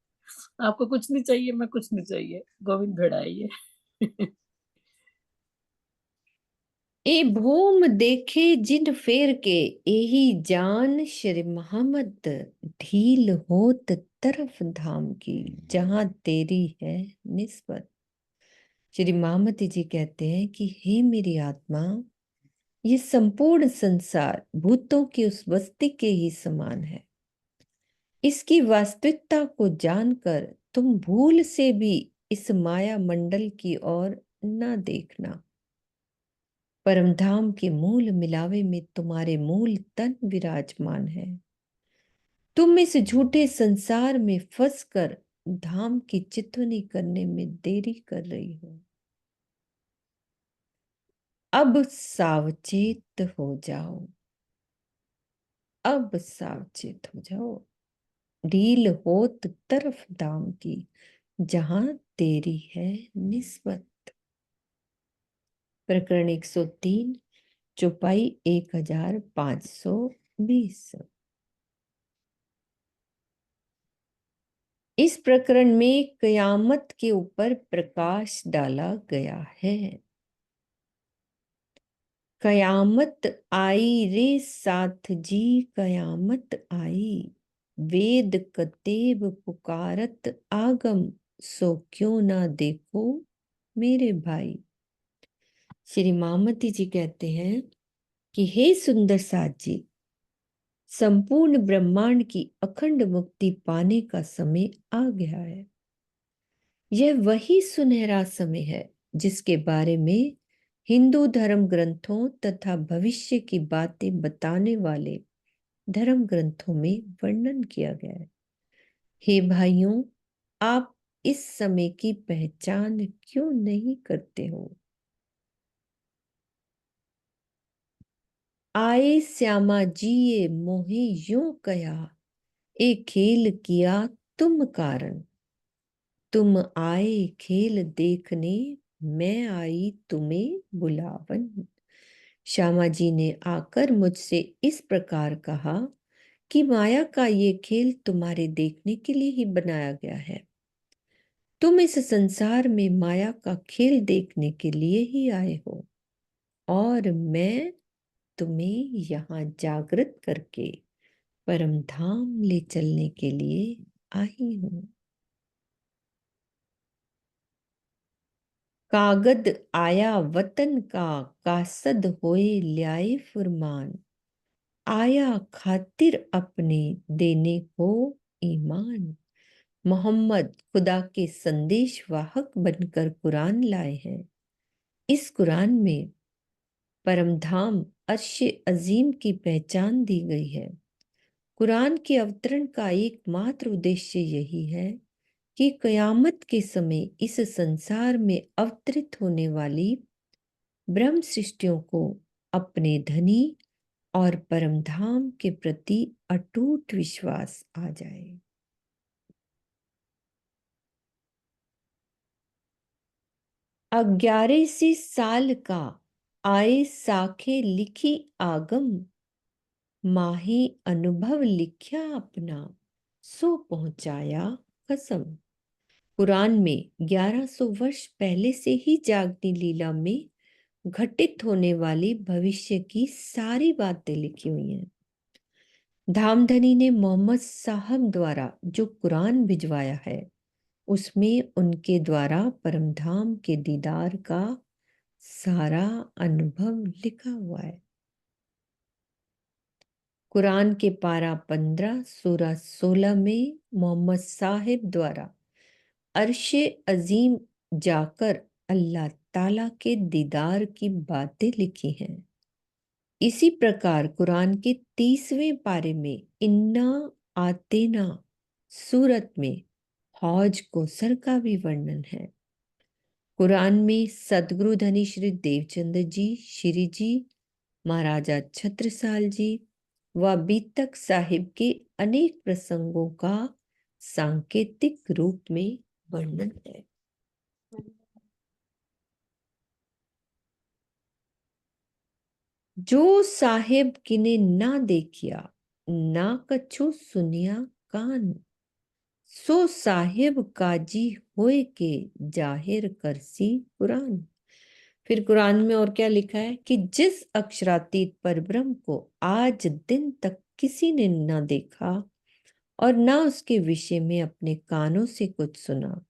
आपको कुछ नहीं चाहिए, मैं कुछ नहीं चाहिए, गोविंद भेड़ा है ये। ए भूम देखे जिन फेर के, एही जान श्री मोहम्मद, ढील होत तरफ धाम की, जहां तेरी है निस्बत। श्री महामती जी कहते हैं कि हे मेरी आत्मा, ये संपूर्ण संसार भूतों की उस बस्ती के ही समान है। इसकी वास्तविकता को जानकर तुम भूल से भी इस माया मंडल की ओर न देखना। परमधाम के मूल मिलावे में तुम्हारे मूल तन विराजमान है। तुम इस झूठे संसार में फंसकर धाम की चितवनी करने में देरी कर रही हो। अब सावचेत हो जाओ, अब सावचेत हो जाओ। ढील होत तरफ दाम की, जहां तेरी है निस्बत। प्रकरण 103, चौपाई 1520। इस प्रकरण में कयामत के ऊपर प्रकाश डाला गया है। कयामत आई रे साथ जी, कयामत आई। वेद कतेब पुकारत आगम, सो क्यों ना देखो मेरे भाई। श्री मामती जी कहते हैं कि हे सुंदर साथ जी, संपूर्ण ब्रह्मांड की अखंड मुक्ति पाने का समय आ गया है। यह वही सुनहरा समय है जिसके बारे में हिंदू धर्म ग्रंथों तथा भविष्य की बातें बताने वाले धर्म ग्रंथों में वर्णन किया गया है। हे भाइयों, आप इस समय की पहचान क्यों नहीं करते हो? आए श्यामा जी ये मोहे यूं कया, ए खेल किया तुम कारण। तुम आए खेल देखने, मैं आई तुम्हें बुलावन। श्यामा जी ने आकर मुझसे इस प्रकार कहा कि माया का ये खेल तुम्हारे देखने के लिए ही बनाया गया है। तुम इस संसार में माया का खेल देखने के लिए ही आए हो, और मैं तुम्हें यहाँ जागृत करके परम धाम ले चलने के लिए आई हूँ। कागद आया वतन का, कासद होए ल्याए फुरमान। आया खातिर अपने देने को ईमान। मोहम्मद खुदा के संदेश वाहक बनकर कुरान लाए हैं। इस कुरान में परमधाम अर्श अजीम की पहचान दी गई है। कुरान के अवतरण का एकमात्र उद्देश्य यही है कि कयामत के समय इस संसार में अवतरित होने वाली ब्रह्म सृष्टियों को अपने धनी और परमधाम के प्रति अटूट विश्वास आ जाए। ग्यारहसी साल का आए साखे लिखी आगम, माही अनुभव लिखा अपना, सो पहुंचाया कसम। कुरान में 1100 वर्ष पहले से ही जागनी लीला में घटित होने वाली भविष्य की सारी बातें लिखी हुई हैं। धामधनी ने मोहम्मद साहब द्वारा जो कुरान भिजवाया है उसमें उनके द्वारा परमधाम के दीदार का सारा अनुभव लिखा हुआ है। कुरान के पारा 15 सूरा 16 में मोहम्मद साहिब द्वारा अर्शे अजीम जाकर अल्लाह ताला के दीदार की बातें लिखी हैं। इसी प्रकार कुरान के 30वें पारे में इन्ना आतेना सूरत में हौज कौसर का भी वर्णन है। कुरान में सदगुरु धनी श्री देवचंद्र जी, श्री जी, महाराजा छत्रसाल जी व बीतक साहिब के अनेक प्रसंगों का सांकेतिक रूप में वर्णन है। जो साहेब किने ना देखिया, ना कछु सुनिया कान, सो साहेब काजी होए के जाहिर करसी कुरान। फिर कुरान में और क्या लिखा है कि जिस अक्षरातीत परब्रह्म को आज दिन तक किसी ने ना देखा और ना उसके विषय में अपने कानों से कुछ सुना,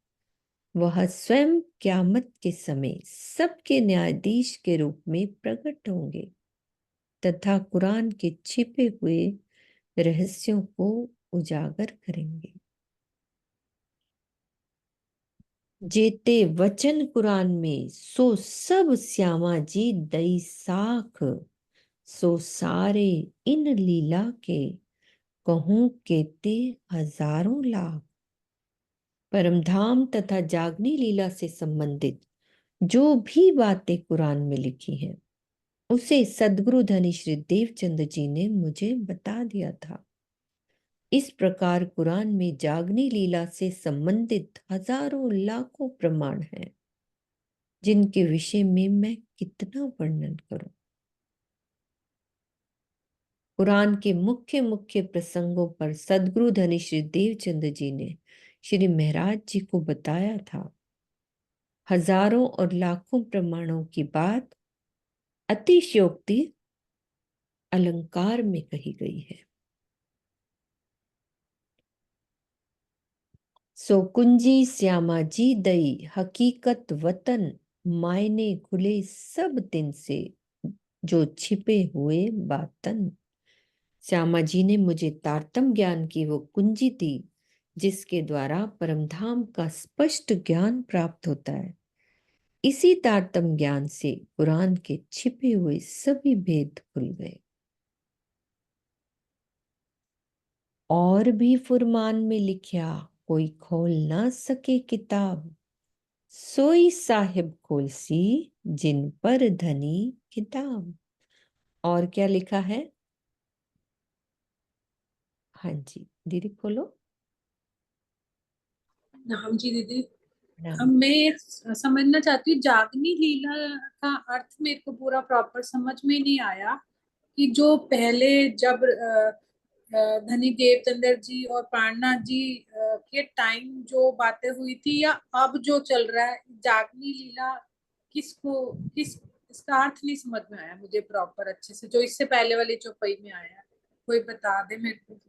वह स्वयं क्यामत के समय सबके न्यायाधीश के रूप में प्रकट होंगे तथा कुरान के छिपे हुए रहस्यों को उजागर करेंगे। जेते वचन कुरान में सो सब श्यामा जी दई साख, सो सारे इन लीला के कहूं केते हजारों लाख। परमधाम तथा जागनी लीला से संबंधित जो भी बातें कुरान में लिखी हैं उसे सदगुरु धनी श्री देवचंद्र जी ने मुझे बता दिया था। इस प्रकार कुरान में जागनी लीला से संबंधित हजारों लाखों प्रमाण हैं जिनके विषय में मैं कितना वर्णन करूं। कुरान के मुख्य मुख्य प्रसंगों पर सदगुरु धनी श्री देवचंद्र जी ने श्री महाराज जी को बताया था। हजारों और लाखों प्रमाणों की बात अतिशयोक्ति अलंकार में कही गई है। सो कुंजी श्यामा जी दई हकीकत वतन, मायने खुले सब दिन से जो छिपे हुए बातन। श्यामा जी ने मुझे तारतम ज्ञान की वो कुंजी दी जिसके द्वारा परमधाम का स्पष्ट ज्ञान प्राप्त होता है। इसी तारतम ज्ञान से कुरान के छिपे हुए सभी भेद खुल गए। और भी फुरमान में लिखा, कोई खोल ना सके किताब, सोई साहिब खोलसी जिन पर धनी किताब। और क्या लिखा है? हाँ जी दीदी खोलो। हाँ जी दीदी। नाम। मैं समझना चाहती हूँ जागनी लीला का अर्थ मेरे को पूरा प्रॉपर समझ में नहीं आया कि जो पहले जब धनी देवचंद्र जी और प्राणनाथ जी के टाइम जो बातें हुई थी या अब जो चल रहा है जागनी लीला किस इसका अर्थ नहीं समझ में आया मुझे प्रॉपर अच्छे से, जो इससे पहले वाली चौपाई में आया। कोई बता दे मेरे को।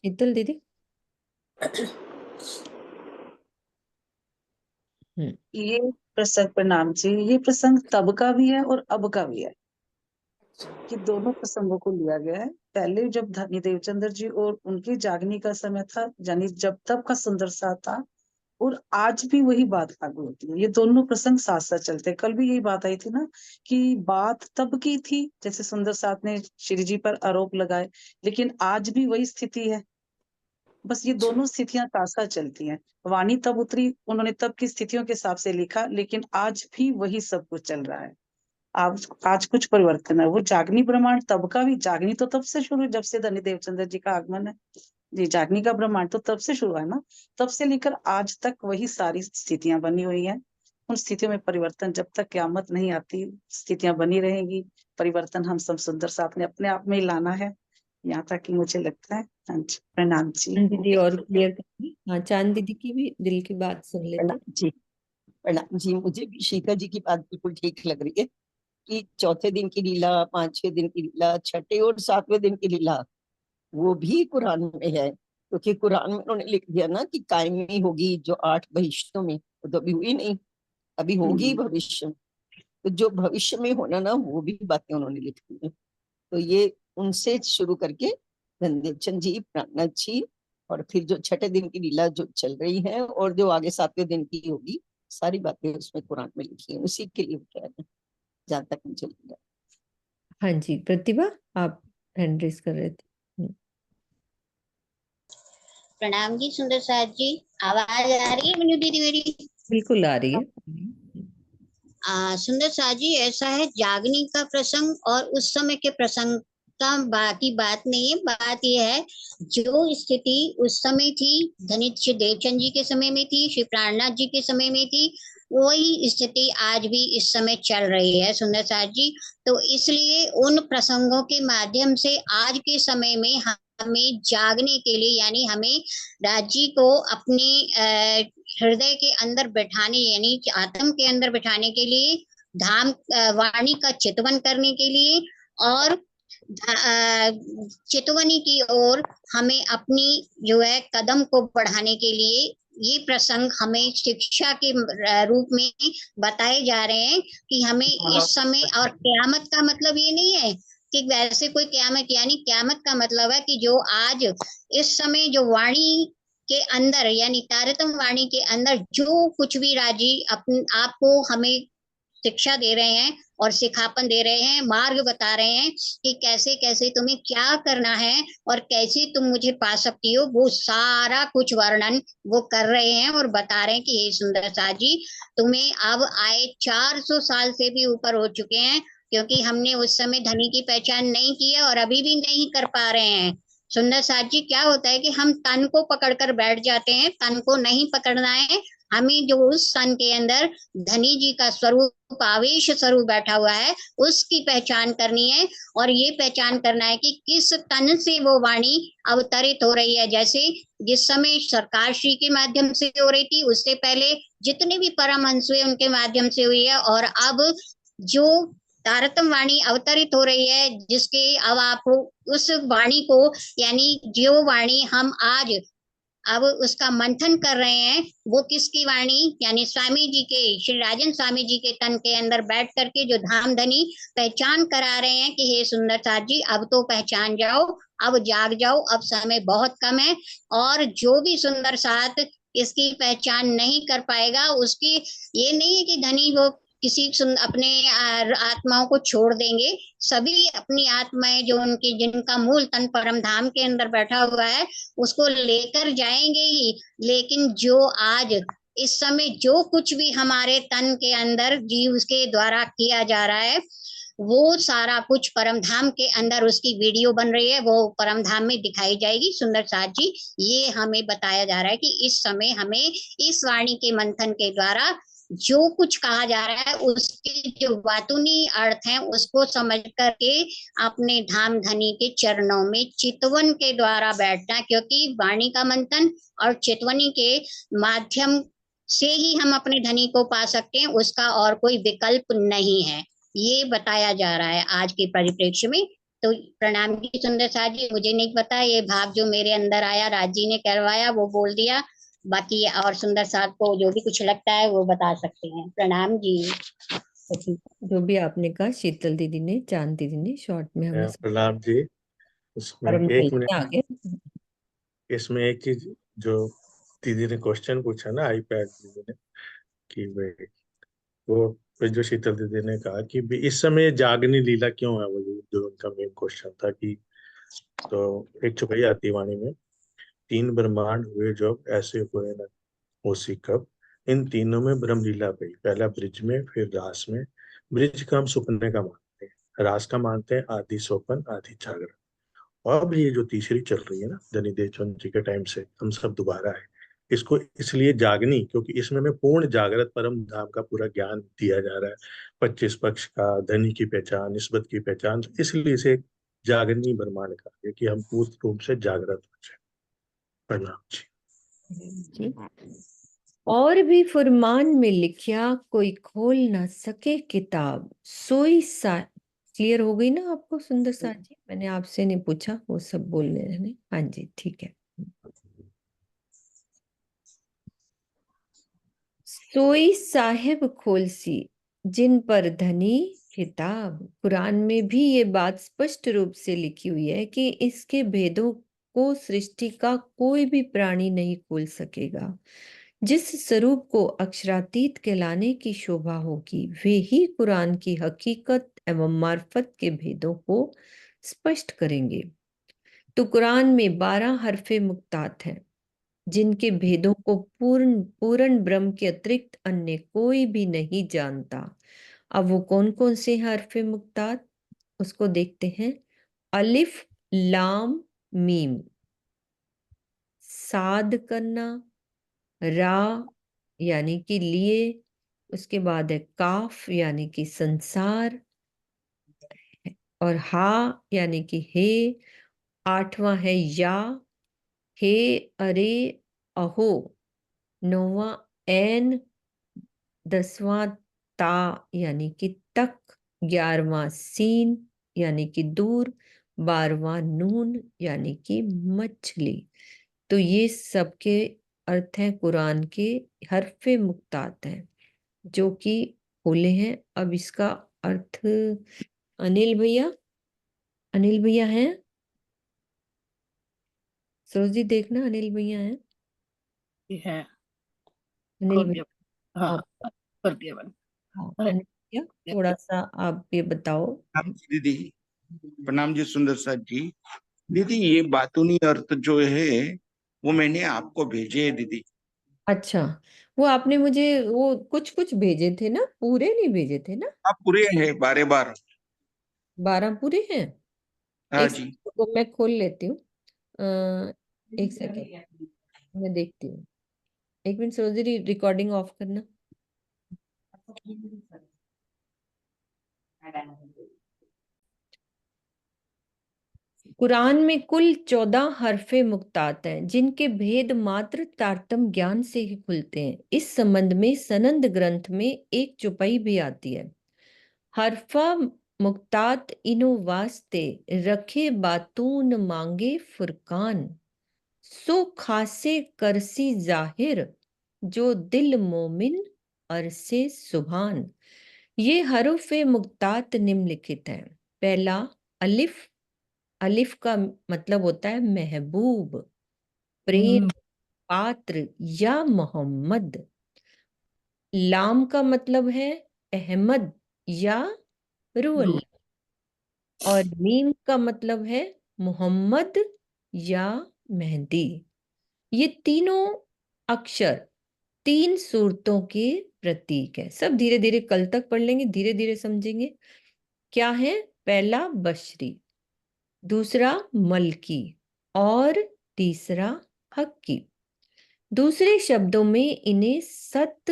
शीतल दीदी। ये प्रसंग, प्रणाम जी, ये प्रसंग तब का भी है और अब का भी है। कि दोनों प्रसंगों को लिया गया है। पहले जब धनी देवचंद्र जी और उनके जागने का समय था, यानी जब तब का सुंदर साथ था, और आज भी वही बात लागू होती है। ये दोनों प्रसंग साथ साथ चलते हैं। कल भी यही बात आई थी ना कि बात तब की थी, जैसे सुंदर साथ ने श्री जी पर आरोप लगाए, लेकिन आज भी वही स्थिति है। बस ये दोनों स्थितियां साथ साथ चलती हैं। वाणी तब उतरी, उन्होंने तब की स्थितियों के हिसाब से लिखा, लेकिन आज भी वही सब कुछ चल रहा है। आज कुछ परिवर्तन है। वो जागनी ब्रह्मांड तब का भी, जागनी तो तब से शुरू, जब से धनी देवचंद्र जी का आगमन है। जी, जागनी का ब्रह्मांड तो तब से शुरू है ना, तब से लेकर आज तक वही सारी स्थितियां बनी हुई हैं। उन स्थितियों में परिवर्तन जब तक क्यामत नहीं आती, स्थितियां बनी रहेंगी। परिवर्तन हम सब सुंदर साथ ने अपने आप में ही लाना है, यहाँ तक कि मुझे लगता है। हाँ जी, प्रणाम जी। चांद दीदी और क्लियर करिए। हाँ, चांद दीदी की भी दिल की बात सुन लेते हैं। प्रणाम जी। प्रणाम जी। मुझे भी शीतल जी की बात बिल्कुल ठीक लग रही है कि चौथे दिन की लीला, पांचवें दिन की लीला, छठे और सातवें दिन की लीला वो भी कुरान में है। क्योंकि कुरान में उन्होंने लिख दिया ना कि कायमी होगी जो 8 भविष्यों में, वो तो अभी हुई नहीं, अभी होगी भविष्य में। तो जो भविष्य में होना ना, वो भी बातें उन्होंने लिख दी है। तो ये उनसे शुरू करके धनदेवचंद जी, प्राणनाथ जी, और फिर जो छठे दिन की लीला जो चल रही है और जो आगे सातवें दिन की होगी, सारी बातें उसमें कुरान में लिखी है। उसी के लिए कह रहे हैं, जहां तक मुझे लगा। हाँ जी, प्रतिभा आप हैंड रेस कर रहे थे। प्रणाम जी सुंदर साथ जी, आवाज आ रही है मनु दीदी मेरी? बिल्कुल आ रही है। सुंदर साथ जी, ऐसा है, जागनी का प्रसंग और उस समय के प्रसंग का बाकी बात नहीं है। बात यह है, जो स्थिति उस समय थी, धनी श्री देवचंद जी के समय में थी, श्री प्राणनाथ जी के समय में थी, वही स्थिति आज भी इस समय चल रही है सुंदर साथ जी। तो इसलिए उन प्रसंगों के माध्यम से आज के समय में हमें जागने के लिए, यानी हमें राज्य को अपने हृदय के अंदर बैठाने, यानी आत्म के अंदर बैठाने के लिए, धाम वाणी का चितवन करने के लिए, और चितवनी की ओर हमें अपनी जो है कदम को बढ़ाने के लिए ये प्रसंग हमें शिक्षा के रूप में बताए जा रहे हैं कि हमें इस समय, और क़यामत का मतलब ये नहीं है कि वैसे कोई क़यामत, यानी क़यामत का मतलब है कि जो आज इस समय जो वाणी के अंदर, यानी तारतम वाणी के अंदर जो कुछ भी राजी अपने आप को हमें शिक्षा दे रहे हैं और सिखापन दे रहे हैं, मार्ग बता रहे हैं कि कैसे कैसे तुम्हें क्या करना है और कैसे तुम मुझे पा सकती हो, वो सारा कुछ वर्णन वो कर रहे हैं और बता रहे हैं कि हे सुंदर साथ जी, तुम्हें अब आए 400 साल से भी ऊपर हो चुके हैं, क्योंकि हमने उस समय धनी की पहचान नहीं की है और अभी भी नहीं कर पा रहे हैं। सुंदर साथ जी, क्या होता है कि हम तन को पकड़कर बैठ जाते हैं, तन को नहीं पकड़ना है। हमें जो उस सन के अंदर धनी जी का स्वरूप, आवेश स्वरूप बैठा हुआ है, उसकी पहचान करनी है, और ये पहचान करना है कि किस तन से वो वाणी अवतरित हो रही है। जैसे जिस समय सरकार श्री के माध्यम से हो रही थी, उससे पहले जितने भी परमहंस हुए उनके माध्यम से हुई है, और अब जो तारतम वाणी अवतरित हो रही है, जिसके अब आप उस वाणी को, यानी जो वाणी हम आज अब उसका मंथन कर रहे हैं, वो किसकी वाणी, यानी स्वामी जी के, श्री राजन स्वामी जी के तन के अंदर बैठ करके जो धाम धनी पहचान करा रहे हैं कि हे सुंदर साथ जी, अब तो पहचान जाओ, अब जाग जाओ, अब समय बहुत कम है। और जो भी सुंदर साथ इसकी पहचान नहीं कर पाएगा, उसकी ये नहीं है कि धनी वो किसी अपने आत्माओं को छोड़ देंगे। सभी अपनी आत्माएं जो उनकी, जिनका मूल तन परम धाम के अंदर बैठा हुआ है, उसको लेकर जाएंगे ही। लेकिन जो आज इस समय जो कुछ भी हमारे तन के अंदर जीव के द्वारा किया जा रहा है, वो सारा कुछ परम धाम के अंदर उसकी वीडियो बन रही है, वो परम धाम में दिखाई जाएगी। सुंदर साथ जी, ये हमें बताया जा रहा है कि इस समय हमें इस वाणी के मंथन के द्वारा जो कुछ कहा जा रहा है, उसके जो वातुनी अर्थ हैं, उसको समझ करके अपने धाम धनी के चरणों में चितवन के द्वारा बैठना, क्योंकि वाणी का मंथन और चितवनी के माध्यम से ही हम अपने धनी को पा सकते हैं, उसका और कोई विकल्प नहीं है। ये बताया जा रहा है आज के परिप्रेक्ष्य में। तो प्रणाम जी सुंदर साथ जी, मुझे नहीं पता, ये भाव जो मेरे अंदर आया, राज जी ने करवाया, वो बोल दिया। बाकी और सुंदर साथ को जो भी कुछ लगता है वो बता सकते हैं। प्रणाम जी। जो भी आपने कहा, शीतल दीदी ने, चांद दीदी ने शॉर्ट में हमें प्रणाम जी। उसमें परम एक मिलते मिनट, आगे। इसमें एक चीज जो दीदी ने क्वेश्चन पूछा ना, आईपैड दीदी ने, कि वे वो फिर जो शीतल दीदी ने कहा कि भी इस समय जागनी लीला क्यों है, वो जो उनका मेन क्वेश्चन था कि, तो एक चौपाई आती है वाणी में, तीन ब्रह्मांड हुए जब ऐसे हुए न होसी कब, इन तीनों में ब्रह्म लीला गई, पहला ब्रिज में फिर रास में। ब्रिज का हम सुपने का मानते हैं, रास का मानते हैं आदि सोपन आदि जागरण। और अब ये जो तीसरी चल रही है ना धनीदेव चंद जी के टाइम से हम सब दोबारा है, इसको इसलिए जागनी, क्योंकि इसमें हमें पूर्ण जागृत परम धाम का पूरा ज्ञान दिया जा रहा है, 25 पक्ष का, धनी की पहचान, निस्बत की पहचान, तो इसलिए इसे जागनी ब्रह्मांड कहा गया कि हम पूर्ण रूप से जागृत हो जाए। प्रणाम जी। जी। और भी फुरमान में लिखा, कोई खोल ना सके किताब, सोई सा। क्लियर हो गई ना आपको सुंदर सा जी? मैंने आपसे नहीं पूछा, वो सब बोलने रहने। हाँ जी, ठीक है। सोई साहिब खोलसी, जिन पर धनी किताब। कुरान में भी ये बात स्पष्ट रूप से लिखी हुई है कि इसके भेदों को सृष्टि का कोई भी प्राणी नहीं खोल सकेगा। जिस स्वरूप को अक्षरातीत कहलाने की शोभा होगी, वे ही कुरान की हकीकत एवं मार्फत के भेदों को स्पष्ट करेंगे। तो कुरान में 12 हरफे मुक्तात हैं, जिनके भेदों को पूर्ण पूर्ण ब्रह्म के अतिरिक्त अन्य कोई भी नहीं जानता। अब वो कौन कौन से हरफे मुक्तात, उसको देखते हैं। अलिफ लाम मीम, साद करना, रा यानी कि लिए, उसके बाद है काफ यानी कि संसार, और हा यानी कि हे, आठवां है या, हे अरे अहो, नौवां एन, 10वां ता यानी कि तक, 11वां सीन यानी कि दूर, 12वां नून यानी कि मछली। तो ये सबके अर्थ हैं कुरान के, हरफे मुक्तात हैं जो कि बोले हैं। अब इसका अर्थ अनिल भैया, अनिल भैया हैं? सरोज जी देखना, अनिल भैया हैं? है अनिल खोल भैया, दिया। हाँ, हाँ, कर दिया मैंने। हाँ, अरे अनिल भैया थोड़ा सा आप ये बताओ। प्रणाम जी दीदी। प्रणाम जी सुंदर साथ जी। दीदी ये बातूनी अर्थ जो है वो मैंने आपको भेजे है दीदी। अच्छा, वो आपने मुझे वो कुछ कुछ भेजे थे ना, पूरे नहीं भेजे थे ना? आप पूरे हैं 12 बार। 12 पूरे हैं? हाँ एक जी। सेकंड, तो मैं खोल लेती हूँ। एक सेकंड, मैं देखती हूँ। एक मिनट सरोजरी, रिकॉर्डिंग ऑफ करना। कुरान में कुल 14 हरफे मुक्तात हैं, जिनके भेद मात्र तारतम ज्ञान से ही खुलते हैं। इस संबंध में सनंद ग्रंथ में एक चौपाई भी आती है। हरफा मुक्तात इनो वास्ते, रखे बातून मांगे फुरकान, सो खासे करसी जाहिर, जो दिल मोमिन अरसे सुभान। ये हरूफे मुक्तात निम्नलिखित हैं। पहला अलिफ, अलिफ का मतलब होता है महबूब, प्रेम, पात्र या मोहम्मद। लाम का मतलब है अहमद या रूअल्लाह, और मीम का मतलब है मोहम्मद या मेहंदी। ये तीनों अक्षर 3 सूरतों के प्रतीक है। सब धीरे धीरे कल तक पढ़ लेंगे, धीरे धीरे समझेंगे। क्या है? पहला बशरी, दूसरा मलकी, और तीसरा हक्की। दूसरे शब्दों में इन्हें सत,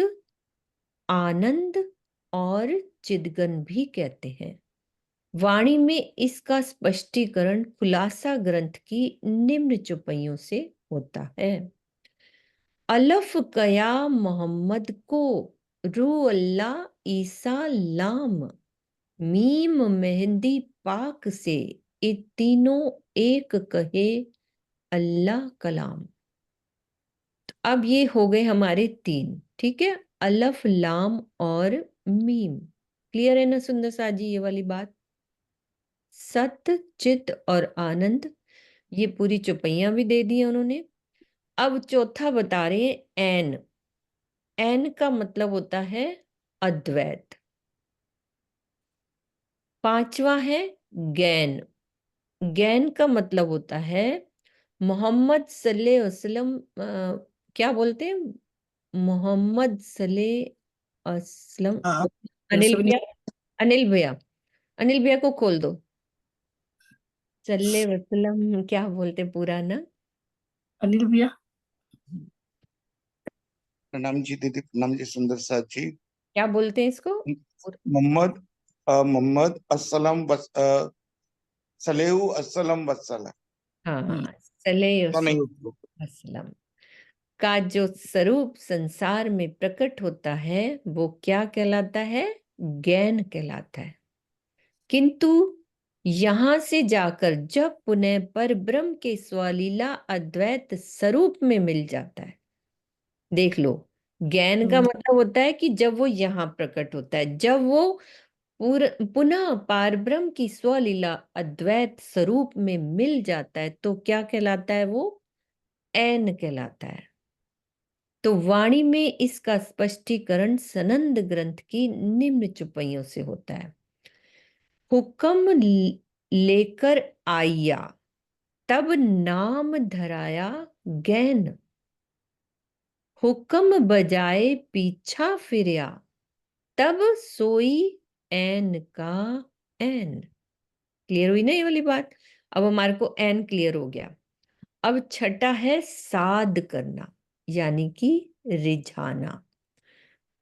आनंद और चिदगन भी कहते हैं। वाणी में इसका स्पष्टीकरण खुलासा ग्रंथ की निम्न चौपाइयों से होता है। अलफ कया मोहम्मद को, रू अल्लाह ईसा लाम, मीम मेहंदी पाक से, ये तीनों एक कहे अल्लाह कलाम। तो अब ये हो गए हमारे 3, ठीक है, अलफ लाम और मीम। क्लियर है ना सुंदर साथ जी ये वाली बात? सत्य, चित और आनंद, ये पूरी चौपाइयां भी दे दी उन्होंने। अब चौथा बता रहे हैं एन। एन का मतलब होता है अद्वैत। पांचवा है गैन। गैन का मतलब होता है मोहम्मद सल्लल्लाहु अलैहि वसल्लम, क्या बोलते हैं, मोहम्मद सल्लल्लाहु अलैहि वसल्लम। हाँ अनिल वैसे भी भैया, अनिल भैया, अनिल भैया को खोल दो। सल्लल्लाहु अलैहि वसल्लम क्या बोलते हैं पूरा ना? अनिल भैया प्रणाम जी दीदी, प्रणाम जी सुंदर साथ जी। क्या बोलते हैं इसको? मोहम्मद मोहम्मद अस्सलाम सलेहु अस्सलाम वसला। हाँ, सल्लल्लाहु तो नहीं अलैहि वसल्लम का जो स्वरूप संसार में प्रकट होता है वो क्या कहलाता है? ज्ञान कहलाता है। किंतु यहां से जाकर जब पुनः पर ब्रह्म के स्वलीला अद्वैत स्वरूप में मिल जाता है, देख लो, ज्ञान का मतलब होता है कि जब वो यहाँ प्रकट होता है, जब वो पुनः पार ब्रह्म की स्वलीला अद्वैत स्वरूप में मिल जाता है तो क्या कहलाता है? वो ऐन कहलाता है। तो वाणी में इसका स्पष्टीकरण सनंद ग्रंथ की निम्न चौपाइयों से होता है। हुक्म लेकर आया, तब नाम धराया गैन। हुक्म बजाए पीछा फिरया, तब सोई ऐन का ऐन। क्लियर हुई ना ये वाली बात? अब हमारे को ऐन क्लियर हो गया। अब छठा है साध करना, यानी कि रिझाना।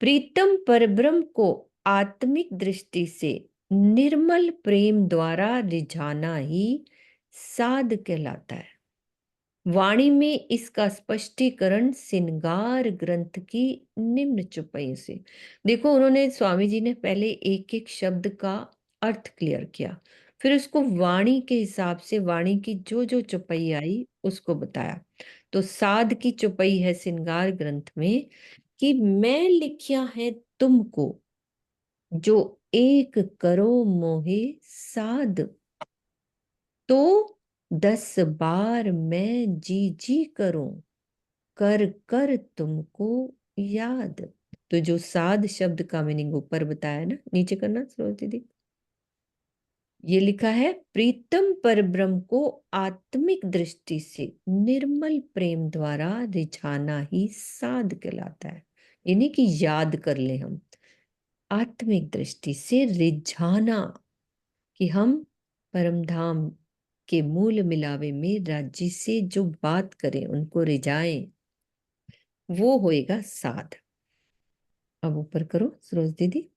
प्रीतम परब्रह्म को आत्मिक दृष्टि से निर्मल प्रेम द्वारा रिझाना ही साध कहलाता है। वाणी में इसका स्पष्टीकरण श्रृंगार ग्रंथ की निम्न चौपाई से। देखो, उन्होंने, स्वामी जी ने पहले एक एक शब्द का अर्थ क्लियर किया, फिर उसको वाणी के हिसाब से, वाणी की जो जो चौपाई आई उसको बताया। तो साध की चौपाई है श्रृंगार ग्रंथ में कि मैं लिखिया है तुमको, जो एक करो मोहे साध, तो 10 बार मैं जी जी करूं, कर कर तुमको याद। तो जो साध शब्द का मीनिंग ऊपर बताया ना, नीचे करना सरोज दीदी, ये लिखा है प्रीतम परब्रह्म को आत्मिक दृष्टि से निर्मल प्रेम द्वारा रिझाना ही साध कहलाता है। यानी कि याद कर ले हम, आत्मिक दृष्टि से रिझाना, कि हम परमधाम के मूल मिलावे में राज्य से जो बात करें, उनको रिझाएं, वो होएगा साध। अब ऊपर करो सरोज दीदी।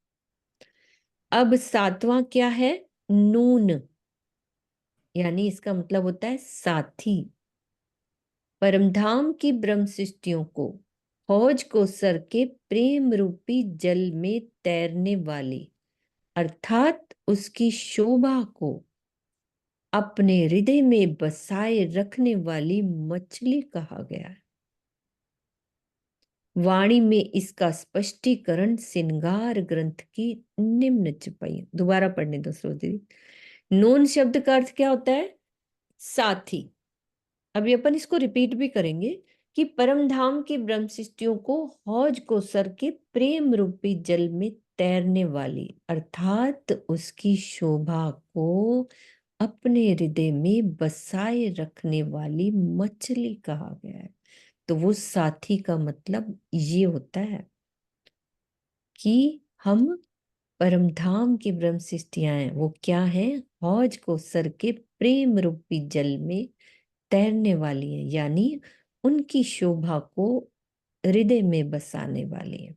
अब सातवां क्या है? नून, यानी इसका मतलब होता है साथी। परमधाम की ब्रह्म सृष्टियों को हौज को सर के प्रेम रूपी जल में तैरने वाली, अर्थात उसकी शोभा को अपने हृदय में बसाए रखने वाली मछली कहा गया है। वाणी में इसका स्पष्टीकरण श्रृंगार ग्रंथ की निम्न चौपाई। दोबारा पढ़ने दो सरोजी। नून शब्द का अर्थ क्या होता है? साथी। अभी अपन इसको रिपीट भी करेंगे कि परमधाम की ब्रह्म सृष्टियों को हौज को सर के प्रेम रूपी जल में तैरने वाली, अर्थात उसकी शोभा को अपने हृदय में बसाए रखने वाली मछली कहा गया है। तो वो साथी का मतलब ये होता है कि हम परमधाम की ब्रह्म सृष्टियां हैं, वो क्या है? हौज को सर के प्रेम रूपी जल में तैरने वाली है, यानी उनकी शोभा को हृदय में बसाने वाली है।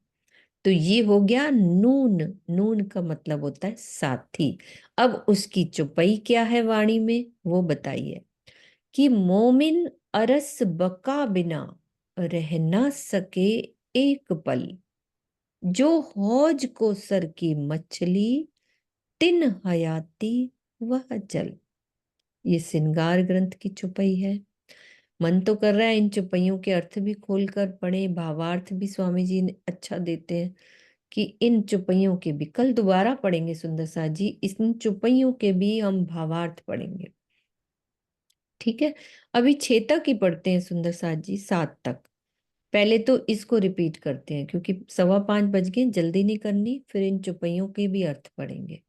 तो ये हो गया नून। नून का मतलब होता है साथी। अब उसकी चौपाई क्या है वाणी में, वो बताइए। कि मोमिन अरस बका बिना रह ना सके एक पल, जो हौज को सर की मछली तिन हयाती वह जल। ये श्रृंगार ग्रंथ की चौपाई है। मन तो कर रहा है इन चौपाइयों के अर्थ भी खोलकर पढ़े, भावार्थ भी स्वामी जी ने अच्छा देते हैं, कि इन चौपाइयों के भी, कल दोबारा पढ़ेंगे सुंदर साथ जी, इन चौपाइयों के भी हम भावार्थ पढ़ेंगे। ठीक है, अभी 6 तक ही पढ़ते हैं सुंदर साथ जी, 7 तक। पहले तो इसको रिपीट करते हैं क्योंकि 5:15 बज गए, जल्दी नहीं करनी, फिर इन चौपाइयों के भी अर्थ पढ़ेंगे,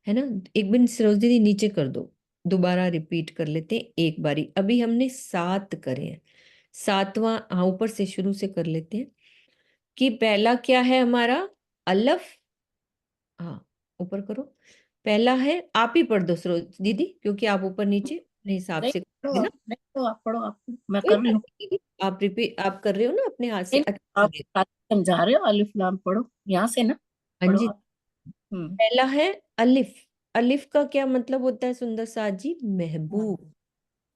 है ना। एक मिनट सरोज दीदी नीचे कर दो, दोबारा रिपीट कर लेते हैं एक बारी। अभी हमने 7 करे हैं, 7वां, हाँ ऊपर से शुरू से कर लेते हैं कि पहला क्या है हमारा, अलफ। हाँ ऊपर करो, पहला है, आप ही पढ़ दो सरोज दीदी, क्योंकि आप ऊपर नीचे अपने हिसाब नहीं से पढ़ो है ना। आप, नहीं तो आप पढ़ो, आप, मैं कोई कर रही बात हूँ। नहीं दीदी, आप रिपीट आप कर रहे हो ना अपने हाथ से, नहीं, अच्छा आप लगे। समझा रहे हो, अलिफ लाम पढ़ो यहाँ से ना, हाँ पढ़ो जी, आप। पहला है अलिफ। अलिफ का क्या मतलब होता है सुंदर साथ जी, महबूब,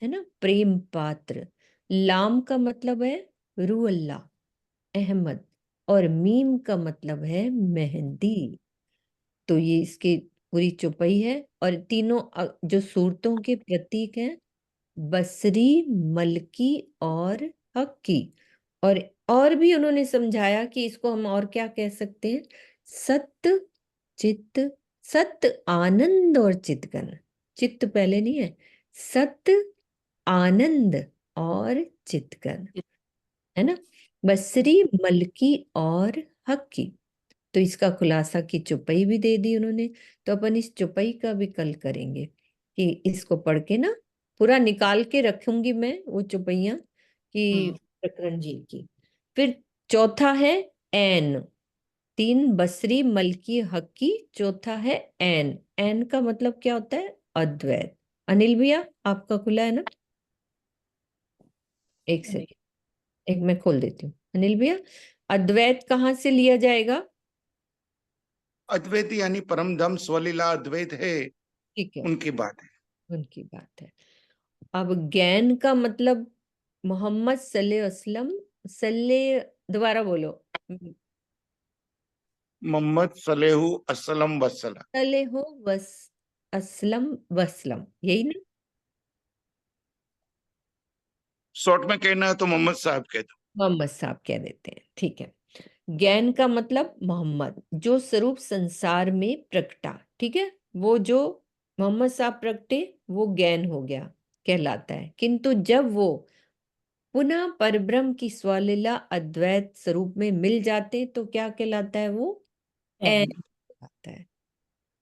है ना, प्रेम पात्र। लाम का मतलब है रूअल्ला, अहमद। और मीम का मतलब है मेहंदी। तो ये इसकी पूरी चौपाई है। और तीनों जो सूरतों के प्रतीक हैं, बसरी, मलकी और हक्की। और भी उन्होंने समझाया कि इसको हम और क्या कह सकते हैं, सत्य, चित्त, सत्य, आनंद और चित्तगण। चित्त पहले नहीं है, सत्य, आनंद और चित्तगण, है ना। बसरी, मलकी और हक्की। तो इसका खुलासा की चौपाई भी दे दी उन्होंने। तो अपन इस चौपाई का भी कल करेंगे कि इसको पढ़ के ना पूरा निकाल के रखूंगी मैं वो चौपाइयाँ कि प्रकरण जी की। फिर चौथा है एन, 3 बसरी, मलकी, हक्की, चौथा है एन। एन का मतलब क्या होता है, अद्वैत। अनिल भैया आपका खुला है ना, एक सेकेंड, एक मैं खोल देती हूँ। अनिल भैया, अद्वैत कहाँ से लिया जाएगा। अद्वैत यानी परम धाम स्वलीला अद्वैत है, ठीक है, उनकी बात है। उनकी बात है। अब ज्ञान का मतलब मोहम्मद सल्ले असलम, सल्ले, दोबारा बोलो, मोहम्मद सलेहू असलम वसला। सल्ले हो वस, असलम वसलम, यही ना। शॉर्ट में कहना है तो मोहम्मद साहब कह दो। मोहम्मद साहब कह देते हैं, ठीक है। ज्ञान का मतलब मोहम्मद, जो स्वरूप संसार में प्रकटा, ठीक है, वो जो मोहम्मद साहब प्रगटे वो ज्ञान हो गया, कहलाता है। किंतु जब वो पुनः परब्रह्म की स्वलीला अद्वैत स्वरूप में मिल जाते तो क्या कहलाता है, वो एन कहलाता है।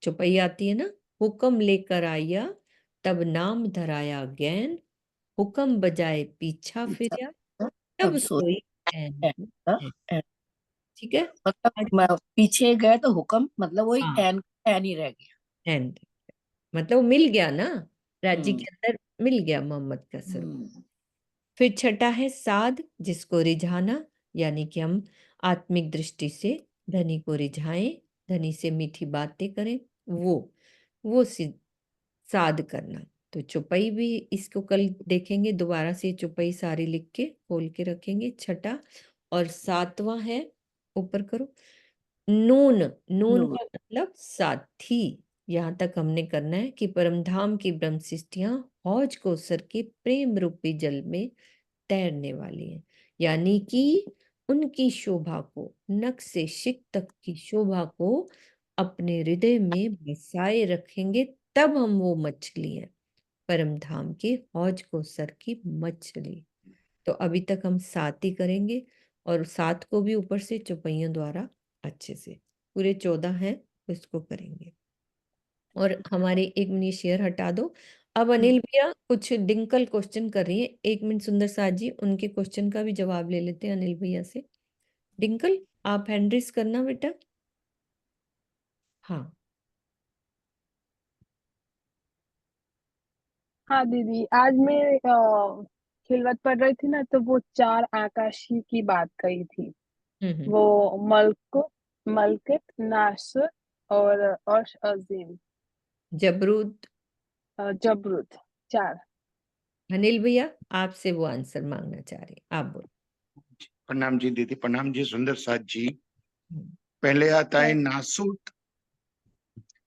चौपाई आती है ना, हुक्म लेकर आया तब नाम धराया ज्ञान, हुक्म बजाए पीछा फिरया अब तब सो सोई एन। ठीक है, मतलब पीछे गए तो हुक्म, मतलब वही हाँ एन ही रह गया। एन, मतलब मिल गया ना, राज्य हम्म के अंदर मिल गया मोहम्मद का स्वरूप। हम्म फिर छठा है साध, जिसको रिझाना, यानी कि हम आत्मिक दृष्टि से धनी को रिझाएं, धनी से मीठी बातें करें, वो साध करना। तो चौपाई भी इसको कल देखेंगे दोबारा से, चौपाई सारी लिख के खोल के रखेंगे। छठा और 7वां है, ऊपर करो, नून। नून नूर। का मतलब साथी। यहाँ तक हमने करना है कि परमधाम की ब्रह्म सृष्टियां हौज कौसर के प्रेम रूपी जल में तैरने वाली हैं, यानी कि उनकी शोभा को, नख से शिक तक की शोभा को अपने हृदय में बसाए रखेंगे, तब हम वो मछली हैं, परम धाम के हौज कौसर की मछली। तो अभी तक हम 7 ही करेंगे, और 7 को भी ऊपर से चौपाइयों द्वारा अच्छे से, पूरे 14 हैं उसको करेंगे। और हमारे 1 मिनट शेयर हटा दो। अब अनिल भैया कुछ डिंकल क्वेश्चन कर रही है, 1 मिनट सुंदर साथ जी उनके क्वेश्चन का भी जवाब ले लेते हैं अनिल भैया से। डिंकल आप हैंड रेस करना बेटा। हाँ हाँ दीदी, आज मैं खिलवत पढ़ रही थी ना, तो वो 4 आकाशी की बात कही थी। हम्म, वो मलकुत, मलकित, नासुर और अर्श अजीम, जबरूद। जबरूत, 4। अनिल भैया आपसे वो आंसर मांगना चाह रहे हैं, आप बोलो। प्रणाम जी दीदी, प्रणाम जी सुंदर साथ जी। हम्म, पहले आता है नासूत,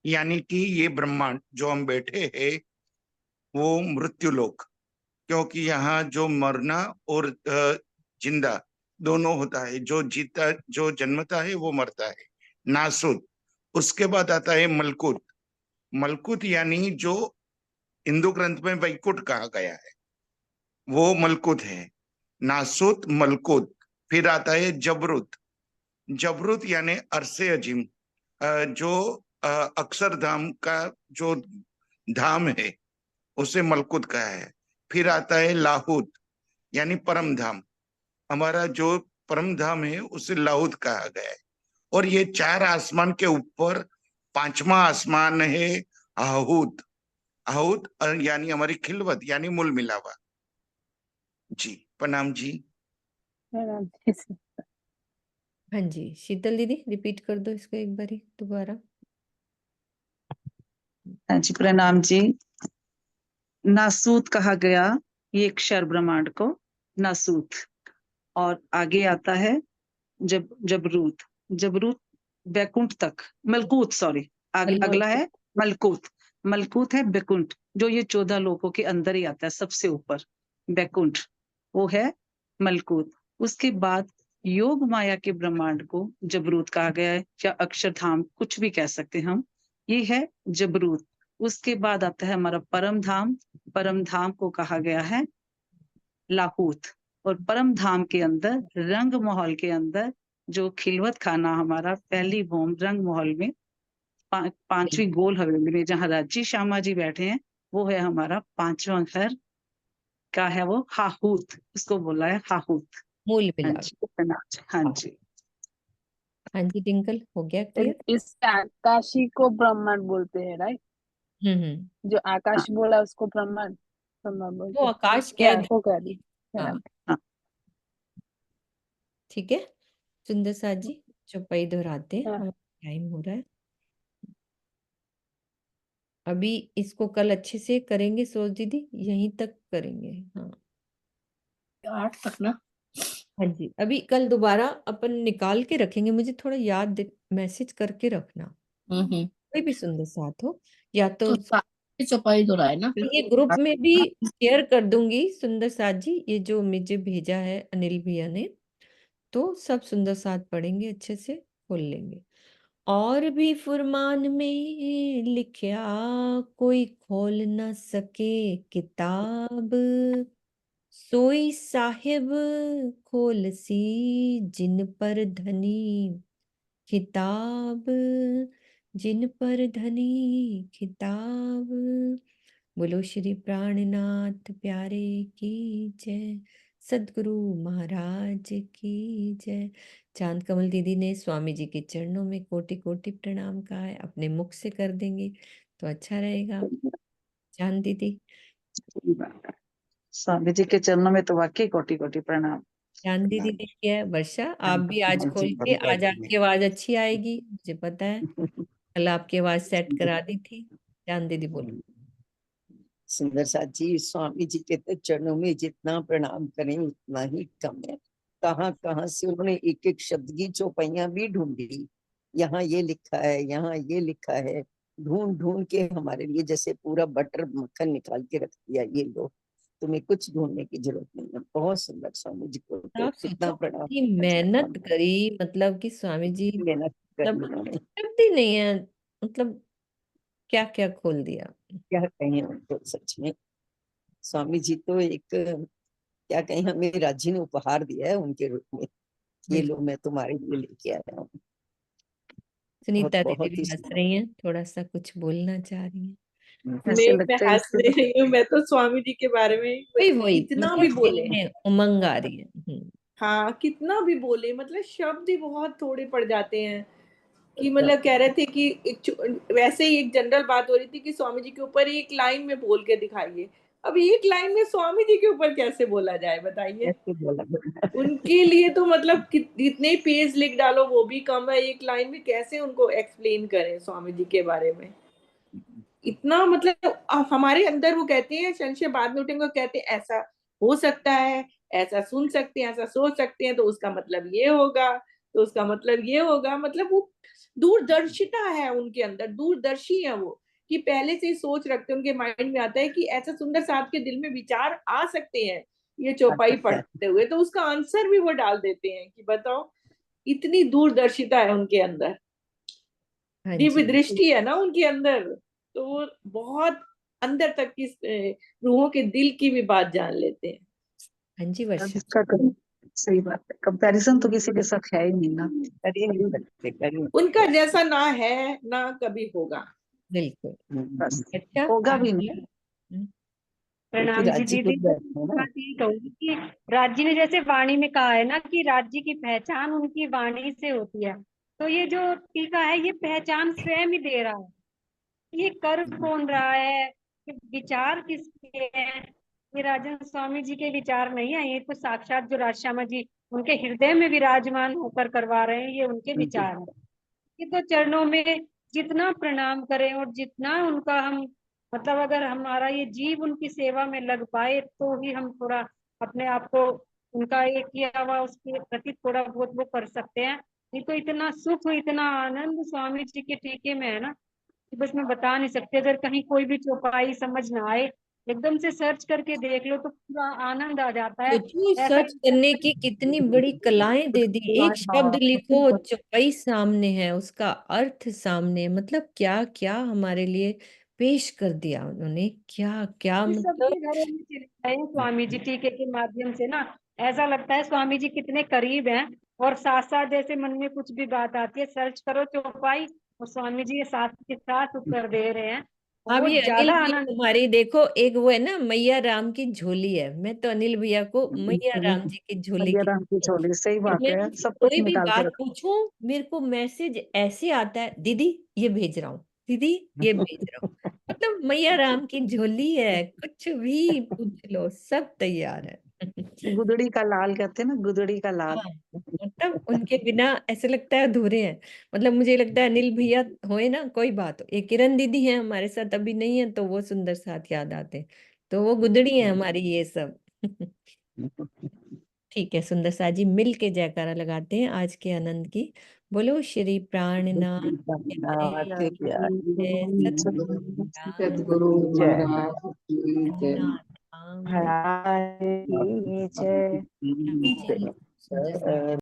यानी कि ये ब्रह्मांड जो हम बैठे हैं वो मृत्यु लोक, क्योंकि यहाँ जो मरना और जिंदा दोनों होता है, जो जीता, जो जन्मता है वो मरता है, नासुत। उसके बाद आता है मलकुत। मलकुत यानी जो हिंदू ग्रंथ में वैकुंठ कहा गया है, वो मलकुत है। नासुत, मलकुत। फिर आता है जबरुत। जबरुत यानी अरसे अजीम, जो अक्षरधाम का जो धाम है उसे मलकुत कहा है। फिर आता है लाहूत यानी परम धाम। हमारा जो परम धाम है उसे लाहूत कहा गया है। और ये चार आसमान के ऊपर पांचवा आसमान है आहूत। आहूत यानी हमारी खिलवत यानी मूल मिलावा। जी प्रणाम जी। प्रणाम जी। हाँ जी, शीतल दीदी रिपीट कर दो इसको एक बारी दोबारा। हाँ जी, प्रणाम जी। नासूत कहा गया ये अक्षर ब्रह्मांड को, नासूत। और आगे आता है जबरूत। जबरूत बैकुंठ तक, मलकूत सॉरी, अगला है मलकूत। मलकूत है बैकुंठ, जो ये 14 लोकों के अंदर ही आता है, सबसे ऊपर बैकुंठ, वो है मलकूत। उसके बाद योग माया के ब्रह्मांड को जबरूत कहा गया है, या अक्षरधाम कुछ भी कह सकते हैं हम, ये है जबरूत। उसके बाद आता है हमारा परम धाम। परम धाम को कहा गया है लाहूत। और परम धाम के अंदर रंग महल के अंदर जो खिलवत खाना हमारा पहली भूम रंग महल में पांचवी गोल हवेली में जहाँ राजी श्यामा जी बैठे हैं, वो है हमारा पांचवा घर का है, वो हाहूत, उसको बोला है हाहूत। मूल हाँ मिलाप। जी, हाँ जी। हाँ जी टिंकल, हो गया क्लियर? इस आकाशी को ब्रह्मांड बोलते हैं, राइट? जो आकाश बोला उसको ब्रह्मांड ब्रह्मांड वो बोलते हैं। आकाश क्या क्या वो कह रही हाँ है? ठीक है। सुंदर साथ जी चौपाई दोहराते हैं, हाँ। हमारा टाइम हो रहा है। अभी इसको कल अच्छे से करेंगे सोच दीदी, यहीं तक करेंगे। हाँ 8 तक ना। हाँ जी, अभी कल दोबारा अपन निकाल के रखेंगे, मुझे थोड़ा याद मैसेज करके रखना। कोई भी सुंदर साथ हो या तो चौपाई दोहराए ना। ये ग्रुप में भी शेयर कर दूंगी सुंदर साथ जी, ये जो मुझे भेजा है अनिल भैया ने, तो सब सुंदर साथ पढ़ेंगे, अच्छे से खोल लेंगे। और भी फुरमान में लिखा कोई खोल न सके किताब, सोई साहिब खोल सी जिन पर धनी खिताब, जिन पर धनी खिताब। बोलो श्री प्राणनाथ प्यारे की जय, सदगुरु महाराज की जय। चांद कमल दीदी ने स्वामी जी के चरणों में कोटि कोटि प्रणाम कहा है, अपने मुख से कर देंगे तो अच्छा रहेगा। चांद दीदी, स्वामी जी के चरणों में तो वाकई कोटि कोटि प्रणाम। चांद दीदी ने किया है। वर्षा आप भी आज खोल के, आज आपकी आवाज अच्छी आएगी मुझे पता है, कल आपकी आवाज सेट करा दी थी। चांद दीदी बोलो। सुंदर साथ जी, स्वामी जी के तो चरणों में जितना प्रणाम करें उतना ही कम है। कहाँ कहाँ से उन्होंने एक एक शब्द की चौपाइयां भी ढूंढी, यहाँ ये लिखा है, यहाँ ये लिखा है, ढूंढ ढूंढ के हमारे लिए जैसे पूरा बटर मक्खन निकाल के रख दिया, ये लो तुम्हें कुछ ढूंढने की जरूरत नहीं है। बहुत सुंदर, स्वामी जी को तो आप कितना सोचो प्रणाम। कि मेहनत करी, मतलब कि स्वामी जी मेहनत करी मतलब उन्होंने, शब्द ही नहीं है, मतलब क्या क्या खोल दिया। क्या कहें उनको, सच में स्वामी जी तो एक, क्या कहें, हमें राज्य ने उपहार दिया है उनके रूप में। ये लो मैं तुम्हारे लिए लेके आया हूँ। बहुत सुनीता दीदी बहुत भी ही हंस रही हैं, थोड़ा सा कुछ बोलना चाह रही हैं। ऐसे मैं लगता है हंस इससे रही हूँ, मैं तो स्वामी जी के बारे में वही वही कितना भी मतलब दिल बोले। में उमंग आ रही है। हाँ कितना भी बोले, मतलब शब्द ही बहुत थोड़े पड़ जाते हैं। कि मतलब कह रहे थे कि वैसे ही एक जनरल बात हो रही थी कि स्वामी जी के ऊपर एक लाइन में बोल के दिखाइए। अब एक लाइन में स्वामी जी के ऊपर कैसे बोला जाए बताइए। ऐसे बोला उनके लिए तो मतलब जितने पेज लिख डालो वो भी कम है, एक लाइन में कैसे उनको एक्सप्लेन करें स्वामी जी के बारे में। इतना मतलब हमारे अंदर वो कहते हैं, संशय बाद में उठेंगे, कहते हैं ऐसा हो सकता है, ऐसा सुन सकते हैं, ऐसा सोच सकते हैं, तो उसका मतलब ये होगा, तो उसका मतलब ये होगा। मतलब वो दूरदर्शिता है उनके अंदर, दूरदर्शी है वो, कि पहले से ही सोच रखते हैं, उनके माइंड में आता है कि ऐसा सुंदर साथ के दिल में विचार आ सकते हैं, ये चौपाई पढ़ते हुए, तो उसका आंसर भी वो डाल देते हैं कि बताओ, इतनी दूरदर्शिता है उनके अंदर, हाँ दिव्य जी, दृष्टि है ना उनके अंदर, तो वो बहुत अंदर तक की रूहों के दिल की भी बात जान लेते हैं। हाँ जी वर्षा। जिसका सही बात है, कंपैरिजन तो किसी के साथ है ही नहीं ना, कर ही नहीं सकते, कर ही नहीं उनका जैसा ना है ना कभी होगा। बिल्कुल। बस अच्छा, होगा भी आप नहीं। प्रणाम जी राज्य दीदी। खुद बैठे हैं ना। बात यही कहूंगी कि राज्य ने जैसे वाणी में कहा है ना कि राज्य की पहचान उनकी वाणी से होती है, तो ये जो टीका है ये पहचान स्वयं ही दे रहा है। ये कर कौन रहा है, ये विचार किसके हैं? ये राजन स्वामी जी के विचार नहीं है, ये तो साक्षात जो राजश्यामा जी उनके हृदय में विराजमान होकर करवा रहे हैं, ये उनके विचार हैं। ये तो चरणों में जितना प्रणाम करें और जितना उनका हम मतलब अगर हमारा ये जीव उनकी सेवा में लग पाए तो ही हम थोड़ा अपने आप को उनका ये किया हुआ उसके प्रति थोड़ा बहुत वो कर सकते हैं। नहीं तो इतना सुख इतना आनंद स्वामी जी के टीके में है ना कि बस मैं बता नहीं सकती। अगर कहीं कोई भी चौपाई समझ ना आए, एकदम से सर्च करके देख लो तो पूरा आनंद आ जाता है। सोचिए ऐसा सर्च करने की कितनी बड़ी कलाएं दे दी। एक शब्द लिखो, चौपाई सामने है, उसका अर्थ सामने, मतलब क्या क्या हमारे लिए पेश कर दिया उन्होंने, क्या क्या ये मतलब। सबके घरों में चले गए हैं स्वामी जी टीके के माध्यम से ना। ऐसा लगता है स्वामी जी कितने करीब हैं, और साथ साथ जैसे मन में कुछ भी बात आती है सर्च करो चौपाई और स्वामी जी ये साथ के साथ उत्तर दे रहे हैं। अब बहुत ये अनिल ज्यादा भैया आनंद। हमारी देखो, एक वो है ना मैया राम की झोली है, मैं तो अनिल भैया को मैया राम जी की झोली मैया की राम की झोली, सही बात मैं है, सब कुछ कोई भी निकाल के बात रखो। पूछूं, मेरे को मैसेज ऐसे आता है, दीदी ये भेज रहा हूँ, दीदी ये भेज रहा हूँ। मतलब मैया राम की झोली है, कुछ भी पूछ लो सब तैयार है। गुदड़ी का लाल कहते हैं ना, गुदड़ी का लाल। हाँ, मतलब उनके बिना ऐसे लगता है अधूरे हैं। मतलब मुझे लगता है अनिल भैया होए ना, कोई बात हो, ये किरण दीदी है हमारे साथ अभी नहीं है तो वो सुंदर साथ याद आते हैं, तो वो गुदड़ी है हमारी ये सब। ठीक है, सुंदर सा जी मिल के जयकारा लगाते हैं आज के आनंद की। बोलो श्री प्राणनाथ के हरे जय सतगुरु सद्गुरु जय महाराज की जय। रामनाथ धाम हराय की जय। की जय। सुंदर सा